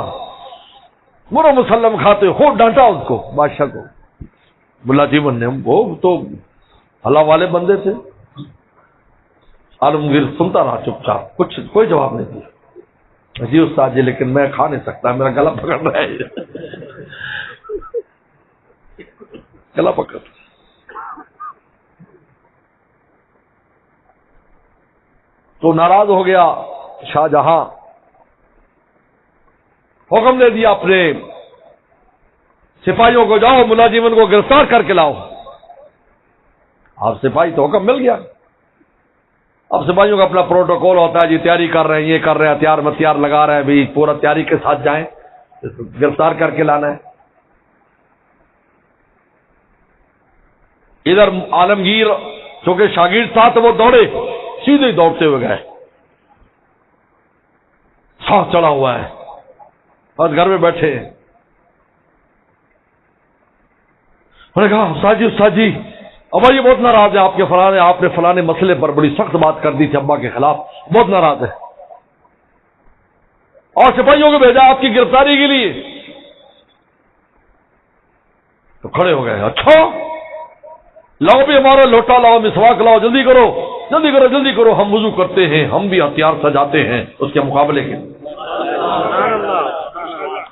مرو مسلم کھاتے ہو، ڈانٹا اس کو، بادشاہ کو. ملا جیون نے، وہ تو اللہ والے بندے تھے. عالمگیر سنتا رہا چپ چاپ، کچھ کوئی جواب نہیں دیا. جی استاد جی لیکن میں کھا نہیں سکتا، میرا گلا پکڑ رہا ہے. گلا پکڑ. تو ناراض ہو گیا شاہ جہاں، حکم دے دیا اپنے سپاہیوں کو، جاؤ ملازمن کو گرفتار کر کے لاؤ. اب سپاہی تو حکم مل گیا. اب سپاہیوں کا اپنا پروٹوکول ہوتا ہے، جی تیاری کر رہے ہیں، یہ کر رہے ہیں، ہتھیار متیار لگا رہے ہیں، بھی پورا تیاری کے ساتھ جائیں، گرفتار کر کے لانا ہے. ادھر عالمگیر چونکہ شاگرد تھا تو وہ دوڑے، سیدھے دوڑتے ہوئے گئے، سانس چڑھا ہوا ہے، بس گھر میں بیٹھے ہیں. میں نے کہا استاد جی ابا یہ بہت ناراض ہے آپ نے فلانے مسئلے پر بڑی سخت بات کر دی تھی ابا کے خلاف، بہت ناراض ہے، اور سپاہیوں کو بھیجا آپ کی گرفتاری کے لیے. تو کھڑے ہو گئے. اچھا لاؤ بھی ہمارا لوٹا لاؤ، مسواک لاؤ، جلدی کرو جلدی کرو جلدی کرو، ہم وضو کرتے ہیں، ہم بھی ہتھیار سجاتے ہیں اس کے مقابلے کے،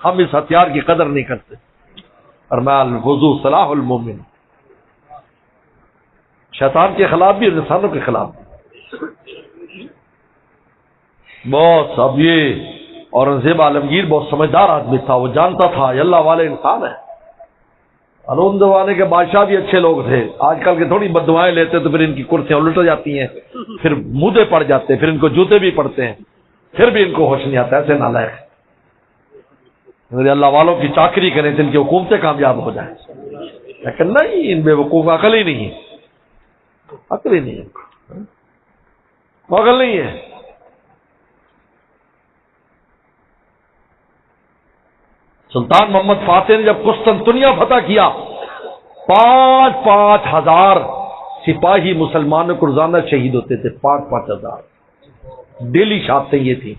ہم اس ہتھیار کی قدر نہیں کرتے. فرمایا الوضو صلاح المومن، شیطان کے خلاف بھی اور انسانوں کے خلاف بھی. بہت اب یہ اورنگزیب عالمگیر بہت سمجھدار آدمی تھا، وہ جانتا تھا یہ اللہ والے انسان ہیں. ان زمانے کے بادشاہ بھی اچھے لوگ تھے، آج کل کے تھوڑی بد دعائیں لیتے تو پھر ان کی کرسیاں الٹ جاتی ہیں، پھر مودے پڑ جاتے ہیں، پھر ان کو جوتے بھی پڑتے ہیں، پھر بھی ان کو ہوش نہیں آتا. ایسے نالائق اللہ والوں کی چاکری کریں تو ان کی حکومتیں کامیاب ہو جائیں، لیکن نہیں، ان بے وقوف عقل ہی نہیں ہے، عقل ہی نہیں ہے، عقل نہیں ہے. سلطان محمد فاتح نے جب قسطنطنیہ فتح کیا، 5,000 سپاہی مسلمانوں کو روزانہ شہید ہوتے تھے، 5,000 ڈیلی شہادتیں یہ تھی.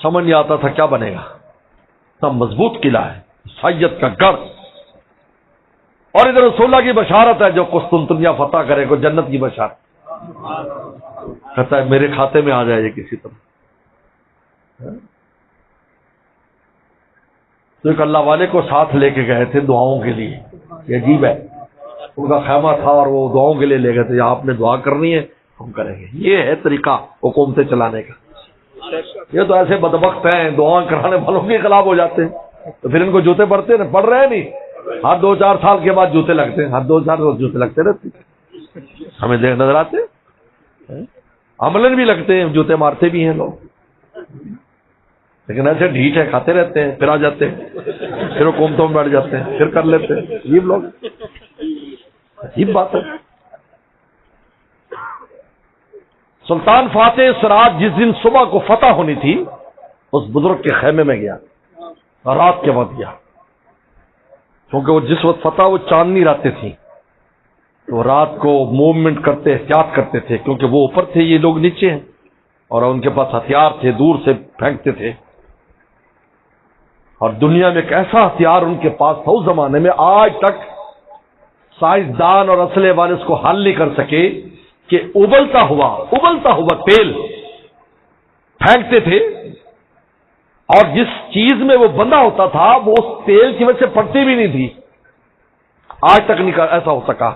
سمجھ نہیں آتا تھا کیا بنے گا. اتنا مضبوط قلعہ ہے، عیسائیت کا گڑھ، اور ادھر رسول اللہ کی بشارت ہے، جو قسطنطنیہ فتح کرے کو جنت کی بشارت. کہتا ہے میرے کھاتے میں آ جائے یہ کسی طرح. تو ایک اللہ والے کو ساتھ لے کے گئے تھے دعاؤں کے لیے. یہ عجیب ہے، ان کا خیمہ تھا اور وہ دعاؤں کے لیے لے گئے تھے، آپ نے دعا کرنی ہے ہم کریں گے. یہ ہے طریقہ حکومتیں چلانے کا. یہ تو ایسے بدبخت ہیں، دعائیں کرانے والوں کے خلاف ہو جاتے ہیں، تو پھر ان کو جوتے پڑتے ہیں، پڑ رہے ہیں نہیں، ہر 2-4 سال کے بعد جوتے لگتے ہیں، ہر 2-4 روز جوتے لگتے رہتے ہیں. ہمیں دیکھ نظر آتے ہیں، عملاً بھی لگتے ہیں، جوتے مارتے بھی ہیں لوگ، لیکن ایسے ڈھیٹ ہے، کھاتے رہتے ہیں، پھر آ جاتے ہیں، پھر حکومتوں میں بیٹھ جاتے ہیں، پھر کر لیتے ہیں. عجیب لوگ، عجیب بات ہے. سلطان فاتح سراج جس دن صبح کو فتح ہونی تھی، اس بزرگ کے خیمے میں گیا، رات کے وقت گیا، کیونکہ وہ جس وقت فتح وہ چاندنی راتیں تھیں، تو رات کو موومنٹ کرتے احتیاط کرتے تھے، کیونکہ وہ اوپر تھے، یہ لوگ نیچے ہیں، اور ان کے پاس ہتھیار تھے، دور سے پھینکتے تھے. اور دنیا میں ایک ایسا ہتھیار ان کے پاس تھا اس زمانے میں، آج تک سائنسدان اور اسلحے والے اس کو حل نہیں کر سکے کہ ابلتا ہوا تیل پھینکتے تھے اور جس چیز میں وہ بندہ ہوتا تھا وہ اس تیل کی وجہ سے پڑتی بھی نہیں تھی. آج تک نہیں ایسا ہو سکا.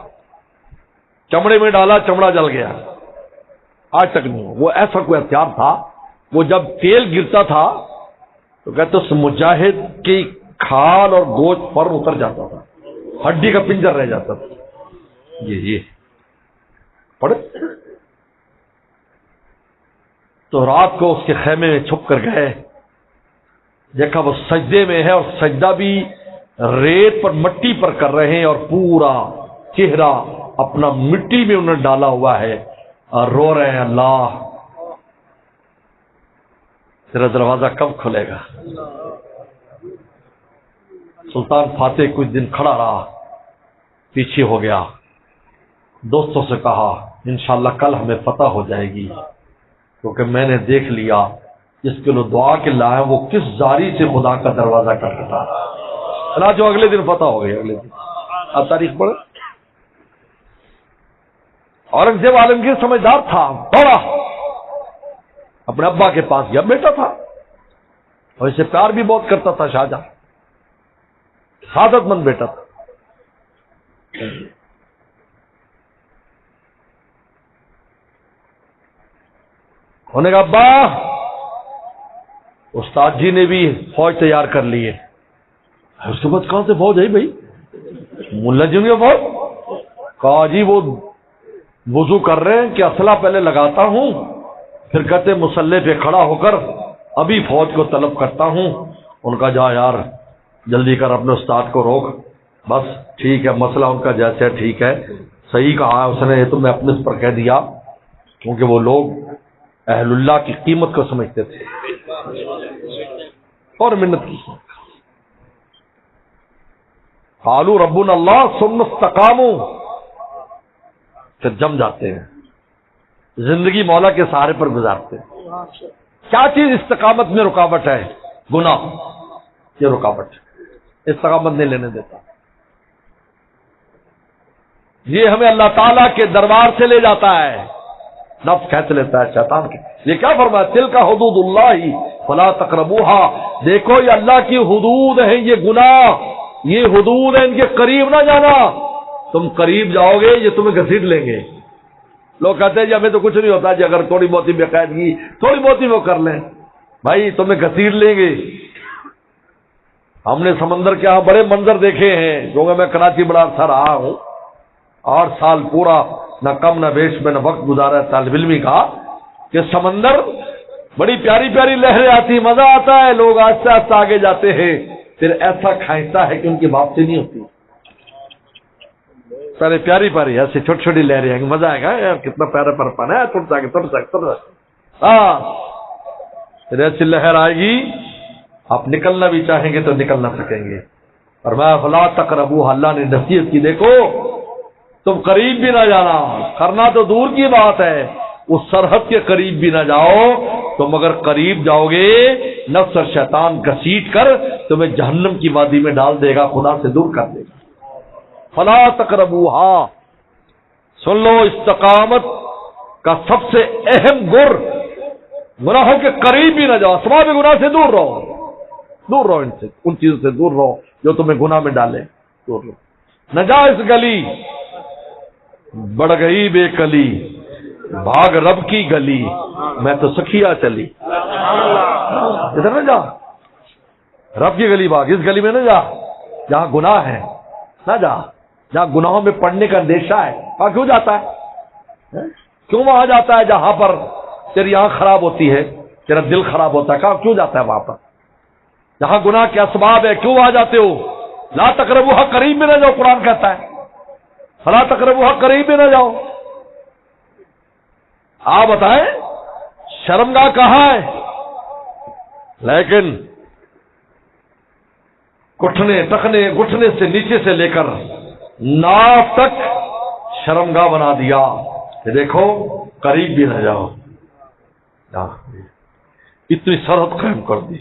چمڑے میں ڈالا چمڑا جل گیا, آج تک نہیں. وہ ایسا کوئی ہتھیار تھا, وہ جب تیل گرتا تھا تو کہتے اس مجاہد کی کھال اور گوشت پر اتر جاتا تھا, ہڈی کا پنجر رہ جاتا تھا. یہ پڑھے تو رات کو اس کے خیمے میں چھپ کر گئے, دیکھا وہ سجدے میں ہے اور سجدہ بھی ریت پر مٹی پر کر رہے ہیں اور پورا چہرہ اپنا مٹی میں انہوں نے ڈالا ہوا ہے اور رو رہے ہیں, اللہ تیرا دروازہ کب کھلے گا. سلطان فاتح کچھ دن کھڑا رہا, پیچھے ہو گیا, دوستوں سے کہا انشاءاللہ کل ہمیں فتح ہو جائے گی, کیونکہ میں نے دیکھ لیا جس کے لوگ دعا کے لائے وہ کس زاری سے خدا کا دروازہ کھٹکھٹا رہا. جو اگلے دن فتح ہو گئی. اگلے دن آپ تاریخ پڑھ. اورنگزیب عالمگیر سمجھدار تھا, دوڑا اپنے ابا کے پاس گیا, بیٹا تھا اور اسے پیار بھی بہت کرتا تھا. شاہجہاں سعادت مند بیٹا تھا. انہوں نے کہا ابا استاد جی نے بھی فوج تیار کر لی ہے. اس کے بعد کہاں سے فوج ہے بھائی؟ ملا جی نے فوج کہا جی وہ وضو کر رہے ہیں کہ اسلحہ پہلے لگاتا ہوں, پھر کہتے مسلح پہ کھڑا ہو کر ابھی فوج کو طلب کرتا ہوں. ان کا جا یار جلدی کر اپنے استاد کو روک. بس ٹھیک ہے, مسئلہ ان کا جیسے ٹھیک ہے, صحیح کہا اس نے, یہ تو میں اپنے اس پر کہہ دیا کیونکہ وہ لوگ اہل اللہ کی قیمت کو سمجھتے تھے اور منت کی. قالوا ربنا اللہ ثم استقاموا, پھر جم جاتے ہیں, زندگی مولا کے سہارے پر گزارتے ہیں. کیا چیز استقامت میں رکاوٹ ہے؟ گناہ. یہ رکاوٹ ہے, استقامت نہیں لینے دیتا. یہ ہمیں اللہ تعالیٰ کے دربار سے لے جاتا ہے, نفس کھینچ لیتا ہے شیطان کے. یہ کیا فرمایا؟ تلک حدود اللہ فلا تقربوها, دیکھو یہ اللہ کی حدود ہیں, یہ گناہ یہ حدود ہیں, ان کے قریب نہ جانا. تم قریب جاؤ گے یہ تمہیں گھسیٹ لیں گے. لوگ کہتے ہیں جی ہمیں تو کچھ نہیں ہوتا جی, اگر تھوڑی بہت بے قاعدگی تھوڑی بہت وہ کر لیں, بھائی تمہیں گھسیٹ لیں گے. ہم نے سمندر کے یہاں بڑے منظر دیکھے ہیں, کیونکہ میں کراچی بڑا عرصہ رہا ہوں, 8 سال پورا نہ کم نہ بیش میں نہ وقت گزارا ہے طالب علمی کا, کہ سمندر بڑی پیاری پیاری لہریں آتی, مزہ آتا ہے, لوگ آہستہ آہستہ آگے جاتے ہیں, پھر ایسا کھینچتا ہے کہ ان کی واپسی نہیں ہوتی. پہلے پیاری پیاری ایسی چھوٹی چھوٹی لہریں آئیں گی, مزہ آئے گا یار, کتنا پیارا پر پانا ہے, تر سکے. ہاں پھر ایسی لہر آئے گی آپ نکلنا بھی چاہیں گے تو نکل نہ سکیں گے. اور میں فلا تقربوا, اللہ نے نصیحت کی, دیکھو تم قریب بھی نہ جانا, کرنا تو دور کی بات ہے, اس سرحد کے قریب بھی نہ جاؤ. تم اگر قریب جاؤ گے نفس اور شیطان گھسیٹ کر تمہیں جہنم کی وادی میں ڈال دے گا, خدا سے دور کر دے گا. فلا تقربوها, سن لو استقامت کا سب سے اہم گر گناہوں کے قریب بھی نہ جاؤ. اسباب گناہ سے دور رہو, دور رہو, ان سے, ان چیزوں سے دور رہو جو تمہیں گناہ میں ڈالے, دور رہو. نجائز گلی بڑھ گئی بے کلی, بھاگ رب کی گلی میں تو سکھیا چلی. ادھر نہ جا, رب کی گلی بھاگ, اس گلی میں نہ جا جہاں گناہ ہے, نہ جا جہاں گناہوں میں پڑنے کا اندیشہ ہے. کہاں کیوں جاتا ہے؟ کیوں وہاں جاتا ہے جہاں پر تیری آنکھ خراب ہوتی ہے, تیرا دل خراب ہوتا ہے؟ کہاں کیوں جاتا ہے وہاں پر جہاں گناہ کے اسباب ہے؟ کیوں وہاں جاتے ہو؟ لا تقربوها, قریب بھی نہ جاؤ, قرآن کہتا ہے فلا تقربوها, قریب بھی نہ جاؤ. آپ بتائیں شرمگاہ کہاں ہے؟ لیکن گھٹنے ٹکنے, گھٹنے سے نیچے سے لے کر ناف تک شرمگاہ بنا دیا کہ دیکھو قریب بھی نہ جاؤ. اتنی سرحد قائم کر دی,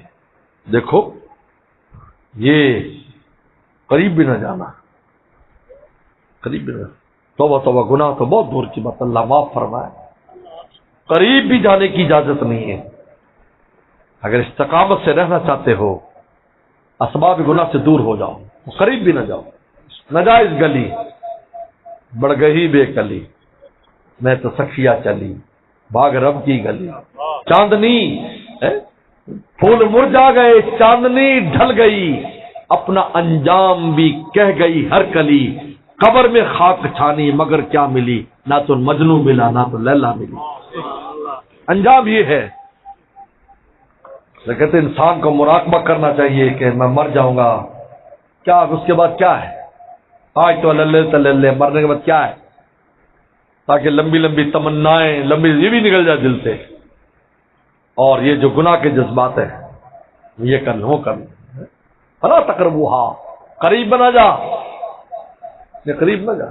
دیکھو یہ قریب بھی نہ جانا. قریب بھی نہ، توبہ گناہ تو بہت دور کی بات، اللہ معاف فرمائے، قریب بھی جانے کی اجازت نہیں ہے۔ اگر استقامت سے رہنا چاہتے ہو، اسباب گناہ سے دور ہو جاؤ، قریب بھی نہ جاؤ۔ ناجائز گلی بڑھ گئی بے کلی، میں تو سخیا چلی باغ رب کی گلی، چاندنی پھول مرجھا گئے، چاندنی ڈھل گئی، اپنا انجام بھی کہہ گئی ہر کلی، قبر میں خاک چھانی مگر کیا ملی، نہ تو مجنو ملا نہ تو لیلا ملی۔ انجام یہ ہے، کہتے انسان کو مراقبہ کرنا چاہیے کہ میں مر جاؤں گا، کیا اس کے بعد کیا ہے، آج تو اللہ مرنے کے بعد کیا ہے، تاکہ لمبی لمبی تمنائیں لمبی یہ بھی نکل جائے دل سے، اور یہ جو گناہ کے جذبات ہیں یہ کر لوں وہ کر لوں، فلا تقربوہا، قریب بنا جا، یہ قریب نہ جا۔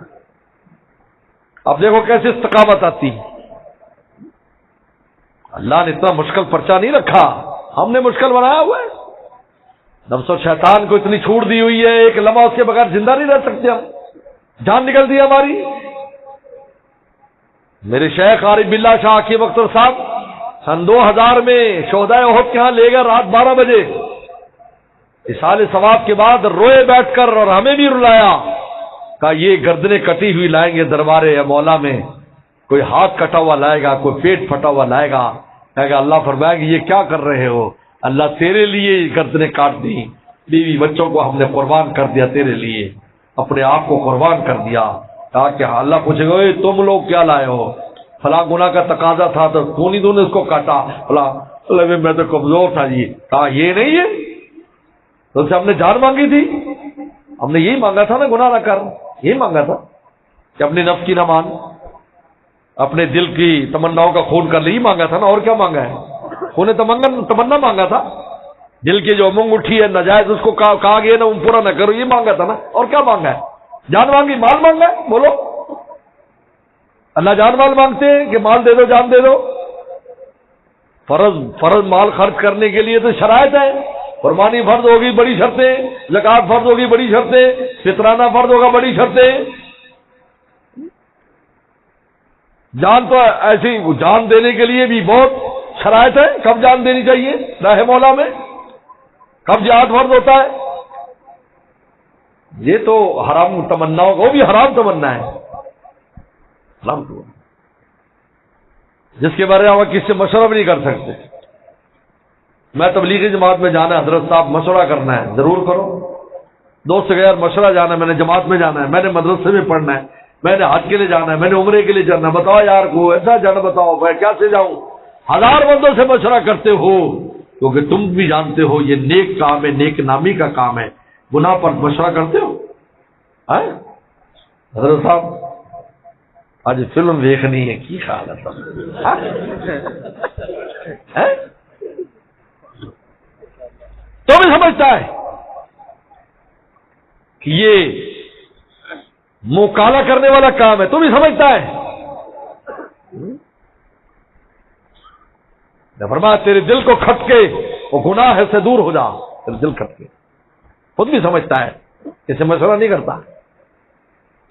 اب دیکھو کیسے استقامت آتی ہے، اللہ نے اتنا مشکل پرچہ نہیں رکھا، ہم نے مشکل بنایا ہوا ہے۔ نفس و شیطان کو اتنی چھوٹ دی ہوئی ہے، ایک لمحہ اس کے بغیر زندہ نہیں رہ سکتے ہم، جان نکل دی ہماری۔ میرے شیخ عارف باللہ شاہ عاقب اختر صاحب سن 2000 میں شہدائے احد کے ہاں لے گئے رات 12 بجے، اصال ثواب کے بعد روئے بیٹھ کر اور ہمیں بھی رلایا، کہا یہ گردنیں کٹی ہوئی لائیں گے دربار مولا میں، کوئی ہاتھ کٹا ہوا لائے گا، کوئی پیٹ پھٹا ہوا لائے گا، کہے گا اللہ فرمائے کہ یہ کیا کر رہے ہو، اللہ تیرے لیے گردنیں کاٹ دی، بیوی بچوں کو ہم نے قربان کر دیا تیرے لیے، اپنے آپ کو قربان کر دیا۔ کہا کہ اللہ پوچھے گا تم لوگ کیا لائے ہو، فلاں گناہ کا تقاضا تھا تو تو نے اس کو کاٹا، فلاں میں تو کمزور تھا جی، کہا یہ نہیں ہے تو اس سے ہم نے جان مانگی تھی، ہم نے یہی مانگا تھا نا، گناہ نہ کر، یہی مانگا تھا کہ اپنے نفس کی نہ مان، اپنے دل کی تمناؤں کا خون کر لی، مانگا تھا نا، اور کیا مانگا ہے، خون تمنا مانگا تھا، دل کی جو امنگ اٹھی ہے ناجائز اس کو کہا گیا نا پورا نہ کرو، یہ مانگا تھا نا، اور کیا مانگا ہے، جان مانگی، مال مانگا ہے، بولو اللہ جان مال مانگتے ہیں کہ مال دے دو جان دے دو، فرض مال خرچ کرنے کے لیے تو شرائط ہے، قربانی فرض ہوگی بڑی شرطیں، زکات فرض ہوگی بڑی شرطیں، فطرانہ فرض ہوگا بڑی شرطیں، جان تو ایسی جان دینے کے لیے بھی بہت شرائط ہے، کب جان دینی چاہیے راہ مولا میں، کب جہاد فرض ہوتا ہے، یہ تو حرام تمناؤں وہ بھی حرام تمنا ہے، حرام تمنا جس کے بارے میں آپ کسی سے مشورہ بھی نہیں کر سکتے۔ میں تبلیغی جماعت میں جانا ہے حضرت صاحب مشورہ کرنا ہے، ضرور کرو، دوست کے غیر مشورہ جانا ہے، میں نے جماعت میں جانا ہے، میں نے مدرسے میں پڑھنا ہے، میں نے حج کے لیے جانا ہے، میں نے عمرے کے لیے جانا ہے، بتاؤ یار کو ایسا جانا، بتاؤ میں کیا سے جاؤں، 1000 بندوں سے مشورہ کرتے ہو، کیونکہ تم بھی جانتے ہو یہ نیک کام ہے، نیک نامی کا کام ہے، گناہ پر مشورہ کرتے ہو۔ حضرت صاحب آج فلم دیکھنی ہے، کی خیال ہے تو بھی سمجھتا ہے کہ یہ منہ کالا کرنے والا کام ہے، تو بھی سمجھتا ہے، فرمایا تیرے دل کو کھٹکے وہ گناہ سے دور ہو جا، تیرے دل کھٹکے، خود بھی سمجھتا ہے، اسے مشورہ نہیں کرتا۔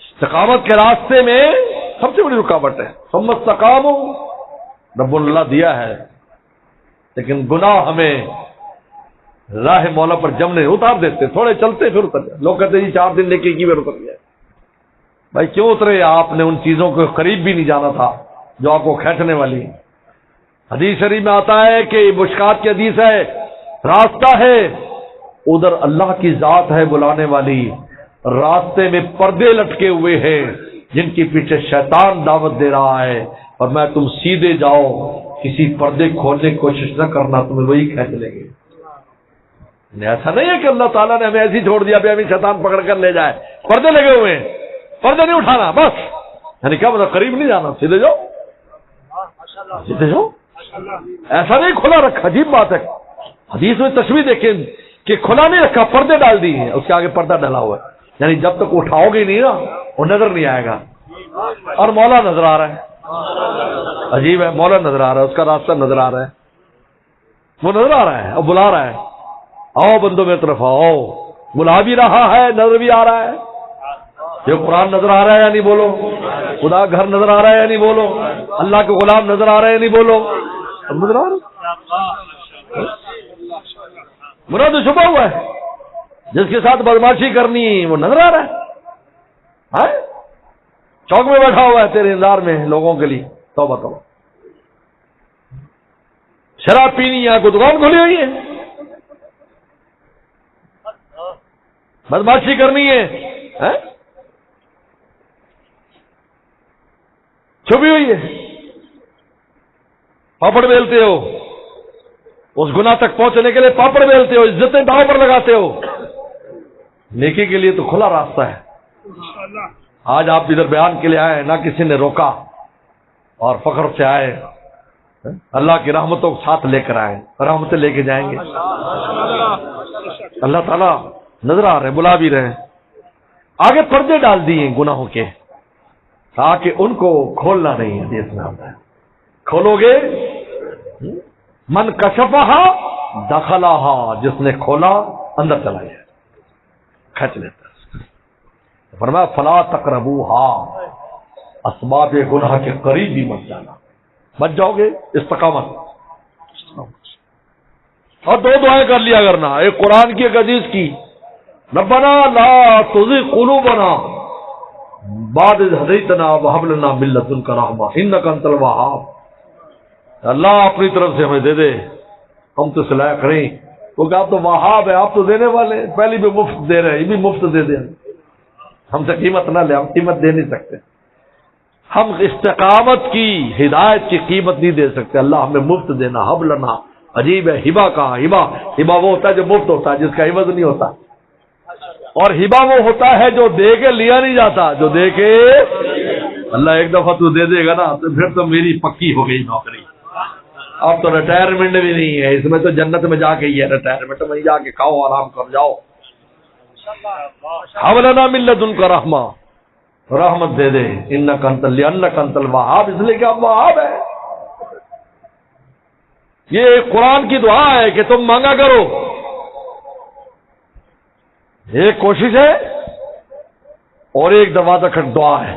استقامت کے راستے میں سب سے بڑی رکاوٹ ہے، ثم استقاموا، رب اللہ دیا ہے، لیکن گناہ ہمیں راہ مولا پر جمنے اتار دیتے، تھوڑے چلتے پھر اتر جائے، لوگ کہتے ہیں جی 4 دن لے کے کی بار اتر گیا، بھائی کیوں اترے، آپ نے ان چیزوں کو قریب بھی نہیں جانا تھا جو آپ کو کھینچنے والی۔ حدیث شریف میں آتا ہے کہ مشکات کی حدیث ہے، راستہ ہے ادھر اللہ کی ذات ہے بلانے والی، راستے میں پردے لٹکے ہوئے ہیں جن کے پیچھے شیطان دعوت دے رہا ہے، اور میں تم سیدھے جاؤ، کسی پردے کھولنے کی کوشش نہ کرنا، تمہیں وہی کھینچ لیں گے۔ ایسا نہیں ہے کہ اللہ تعالیٰ نے ہمیں ایسی چھوڑ دیا بھی ہمیں شیطان پکڑ کر لے جائے، پردے لگے ہوئے ہیں، پردے نہیں اٹھانا بس، یعنی کیا مطلب قریب نہیں جانا، سیدھے جاؤ سیدھے جاؤ، ایسا نہیں کھلا رکھا، عجیب بات ہے، حدیث میں تشبیہ دیکھیں کہ کھلا نہیں رکھا، پردے ڈال دی ہیں، اس کے آگے پردہ ڈلا ہوا ہے، یعنی جب تک اٹھاؤ گے نہیں نا وہ نظر نہیں آئے گا، اور مولا نظر آ رہا ہے، عجیب ہے، مولا نظر آ رہا ہے، اس کا راستہ نظر آ رہا ہے، وہ نظر آ رہا ہے اور بلا رہا ہے، آؤ بندوں میں طرف آؤ، بلا بھی رہا ہے، نظر بھی آ رہا ہے، یہ قرآن نظر آ رہا ہے یا نہیں بولو؟ خدا گھر نظر آ رہا ہے یا نہیں بولو؟ اللہ کے غلام نظر آ رہے ہیں یا نہیں بولو؟ نظر آ رہا برا تو چھپا ہوا ہے، جس کے ساتھ بدماشی کرنی وہ نظر آ رہا ہے، چوک میں بیٹھا ہوا ہے تیرے انتظار میں لوگوں کے لیے. توبہ توبہ. شراب پینی ہے کوئی دکان کھولی ہوئی ہے، بدماشی کرنی ہے چھپی ہوئی ہے، پاپڑ بیلتے ہو، اس گناہ تک پہنچنے کے لیے پاپڑ بیلتے ہو، عزتیں داؤں پر لگاتے ہو. نیکی کے لیے تو کھلا راستہ ہے. آج آپ ادھر بیان کے لیے آئے، نہ کسی نے روکا، اور فخر سے آئے، اللہ کی رحمتوں کو ساتھ لے کر آئے، رحمتیں لے کے جائیں گے. اللہ تعالیٰ نظر آ رہے ہیں، بلا بھی رہے ہیں. آگے پردے ڈال دیے گناہوں کے تاکہ ان کو کھولنا نہیں ہے. حدیث میں آتا ہے کھولو گے من کشفہا دخلہا، جس نے کھولا اندر چلا گیا، کھینچ لیتا. فرمایا فلا تقربوہا، اسباب گناہ کے قریب بھی مت جانا. بچ جاؤ گے استقامت. اور دو دعائیں کر لیا کرنا، ایک قرآن کی ایک حدیث کی. ربنا لا تزغ قلوبنا بعد اذ ہدیتنا وہب لنا من لدنک رحمہ انک انت الوہاب. اللہ اپنی طرف سے ہمیں دے دے، ہم تو صلاح کریں، کیونکہ آپ تو وہاب ہے، آپ تو دینے والے ہیں. پہلی بھی مفت دے رہے ہیں، یہ بھی مفت دے دیں. ہم سے قیمت نہ لے، ہم قیمت دے نہیں سکتے. ہم استقامت کی ہدایت کی قیمت نہیں دے سکتے. اللہ ہمیں مفت دینا. حب لنا عجیب ہے ہبا کا. ہبا وہ ہوتا ہے جو مفت ہوتا ہے، جس کا عوض نہیں ہوتا. اور ہبا وہ ہوتا ہے جو دے کے لیا نہیں جاتا، جو دے کے اللہ ایک دفعہ تو دے دے گا نا تو پھر تو میری پکی ہو گئی نوکری. اب تو ریٹائرمنٹ بھی نہیں ہے، اس میں تو جنت میں جا کے ہی ہے ریٹائرمنٹ. میں جا کے کھاؤ آرام کر جاؤ. حب لنا من لدنک رحمہ، رحمت دے دے. انک انت الوہاب، اس لیے کہ آپ وہاب ہے. یہ قرآن کی دعا ہے کہ تم مانگا کرو. ایک کوشش ہے اور ایک دروازہ کھٹ دعا ہے،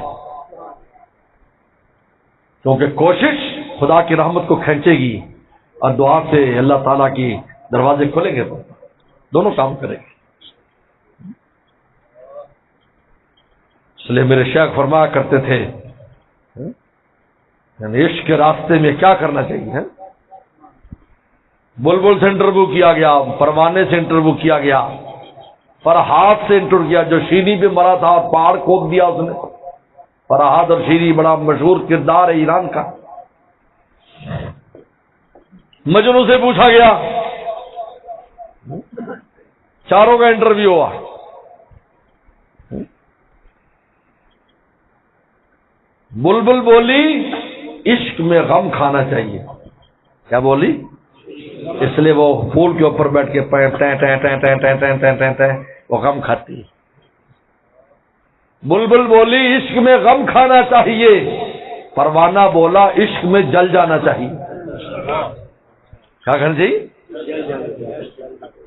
کیونکہ کوشش خدا کی رحمت کو کھینچے گی اور دعا سے اللہ تعالیٰ کی دروازے کھولیں گے، تو دونوں کام کریں گے. اس لیے میرے شیخ فرمایا کرتے تھے یعنی عشق کے راستے میں کیا کرنا چاہیے. بلبل سے انٹرویو کیا گیا، پروانے سے انٹرویو کیا گیا، فرحاد سے انٹرویو کیا جو شیری پہ مرا تھا اور پہاڑ کھود دیا اس نے. فرحاد اور شیری بڑا مشہور کردار ہے ایران کا. مجنو سے پوچھا گیا، چاروں کا انٹرویو ہوا. بلبل بولی عشق میں غم کھانا چاہیے. کیا بولی؟ اس لیے وہ پھول کے اوپر بیٹھ کے وہ غم کھاتی. بلبل بولی عشق میں غم کھانا چاہیے. پروانہ بولا عشق میں جل جانا چاہیے. کیا کرنا چاہیے؟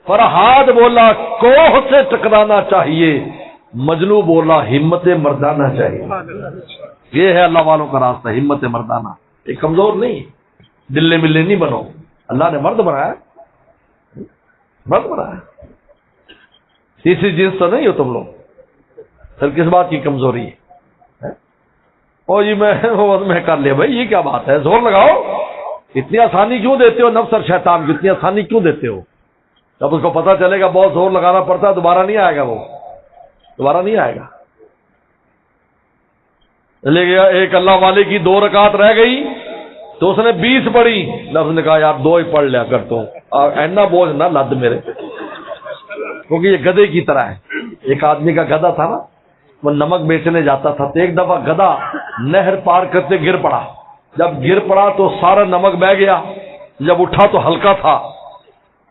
فرحاد بولا کوہ سے ٹکرانا چاہیے. مجنو بولا ہمت مردانہ چاہیے. یہ ہے اللہ والوں کا راستہ، ہمت مردانہ. ایک کمزور نہیں، دلے ملے نہیں بنو. اللہ نے مرد بنایا، مرد بنایا. تیسری جنس تو نہیں ہو تم لوگ. پھر کس بات کی کمزوری ہے؟ او جی میں کر لیا. بھائی یہ کیا بات ہے؟ زور لگاؤ. اتنی آسانی کیوں دیتے ہو نفس اور شیطان کو؟ اتنی آسانی کیوں دیتے ہو؟ جب اس کو پتہ چلے گا بہت زور لگانا پڑتا ہے، دوبارہ نہیں آئے گا، وہ دوبارہ نہیں آئے گا. چلے گیا ایک اللہ والے کی 2 رکعت رہ گئی تو اس نے 20 پڑھی. لفظ نے کہا یار 2 ہی پڑھ لیا کرتا ہوں، اینا بوجھ نہ لد میرے پہ، کیونکہ یہ گدھے کی طرح ہے. ایک آدمی کا گدھا تھا نا، وہ نمک بیچنے جاتا تھا، تو ایک دفعہ گدھا نہر پار کرتے گر پڑا. جب گر پڑا تو سارا نمک بہ گیا. جب اٹھا تو ہلکا تھا.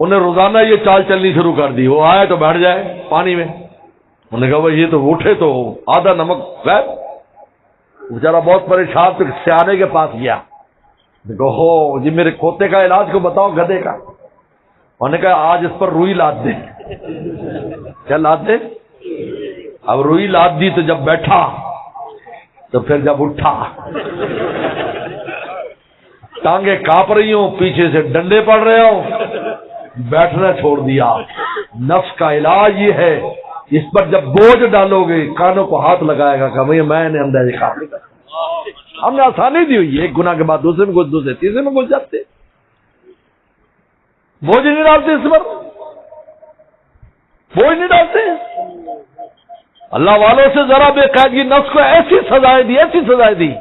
انہیں روزانہ یہ چال چلنی شروع کر دی، وہ آئے تو بیٹھ جائے پانی میں. انہوں نے کہا بھائی یہ تو اٹھے تو آدھا نمک غائب. بیچارہ بہت پریشان، تو سیانے کے پاس گیا. دیکھو ہو جی میرے کھوتے کا علاج کو بتاؤ گدھے کا. انہوں نے کہا آج اس پر روئی لاد دے. کیا لاد دے؟ اب روئی لاد دی تو جب بیٹھا تو پھر جب اٹھا ٹانگیں کانپ رہی ہوں، پیچھے سے ڈنڈے پڑ رہے ہوں، بیٹھنا چھوڑ دیا۔ نفس کا علاج یہ ہے، اس پر جب بوجھ ڈالو گے کانوں کو ہاتھ لگائے گا کہ میں نے اندازے کام نہیں کرا۔ ہم نے آسانی دی ہوئی ہے، ایک گناہ کے بعد دوسرے میں گھس، دوسرے تیسرے میں گھس جاتے، بوجھ نہیں ڈالتے، اس پر بوجھ نہیں ڈالتے۔ اللہ والوں سے ذرا بے قاعدگی نفس کو ایسی سزائیں دی، ایسی سزائیں دی،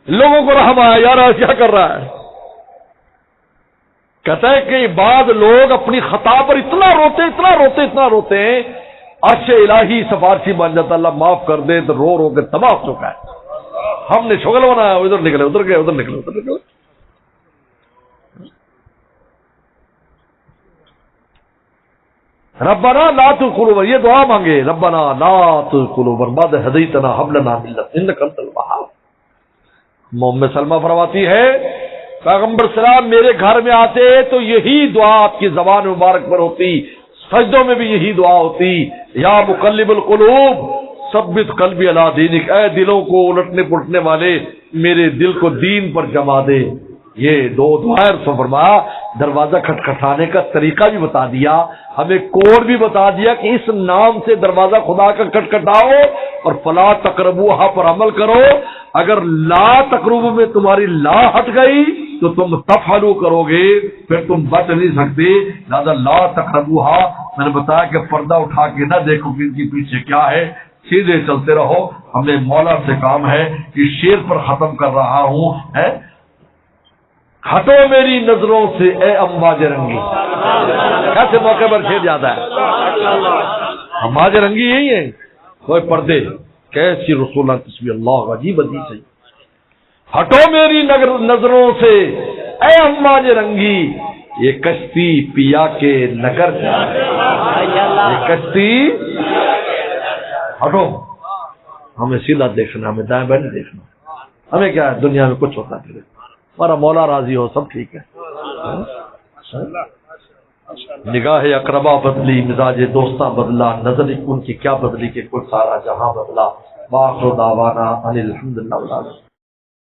لوگوں کو رحم آیا، یار کیا کر رہا ہے؟ کہتا ہے کہ بعض لوگ اپنی خطا پر اتنا روتے ہیں، عرش الہی سفارشی بن جاتا، اللہ معاف کر دے، تو رو رو کے تباہ ہو چکا ہے۔ ہم نے شغل بنایا، ادھر نکلے، ادھر گئے، ادھر نکلے، ادھر نکلے۔ ربنا لا تزغ قلوبنا، یہ دعا مانگے، ربنا لا تزغ قلوبنا بعد إذ هديتنا وهب لنا من لدنك إنك أنت الوهاب۔ ام سلمہ فرماتی ہے پیغمبر سلام میرے گھر میں آتے تو یہی دعا آپ کی زبان مبارک پر ہوتی، سجدوں میں بھی یہی دعا ہوتی، یا مقلب القلوب ثبت قلبی علی دینک، اے دلوں کو الٹنے پلٹنے والے میرے دل کو دین پر جما دے۔ یہ دو دعائیں تو فرمایا، دروازہ کھٹکھٹانے کا طریقہ بھی بتا دیا، ہمیں کوڈ بھی بتا دیا کہ اس نام سے دروازہ خدا کا کھٹکھٹاؤ اور فلا تقربوها پر عمل کرو۔ اگر لا تقربو میں تمہاری لا ہٹ گئی تو تم تفعلوا کرو گے، پھر تم بچ نہیں سکتے، لہذا لا تقربوها میں نے بتایا کہ پردہ اٹھا کے نہ دیکھو کہ ان کے پیچھے کیا ہے، سیدھے چلتے رہو۔ ہمیں مولا سے کام ہے، اس شعر پر ختم کر رہا ہوں، ہٹو میری نظروں سے اے امواج رنگی۔ کیسے موقع پر شعر جاتا ہے؟ امواج رنگی یہی ہے، کوئی پردے کیسی رسول اللہ تصویر، اللہ عجیب عجیب سے، ہٹو میری نظروں سے اے امواج رنگی، یہ کشتی پیا کے نگر جائے، یہ کشتی ہٹو، ہمیں سیدھا دیکھنا، ہمیں دائیں بائیں نہیں دیکھنا، ہمیں کیا ہے دنیا میں کچھ ہوتا پھر ہمارا مولا راضی ہو سب ٹھیک ہے۔ نگاہ اقربا بدلی، مزاج دوستاں بدلا، نظر ان کی کیا بدلی کہ کل سارا جہاں بدلا۔ وآخر دعوانا ان الحمدللہ۔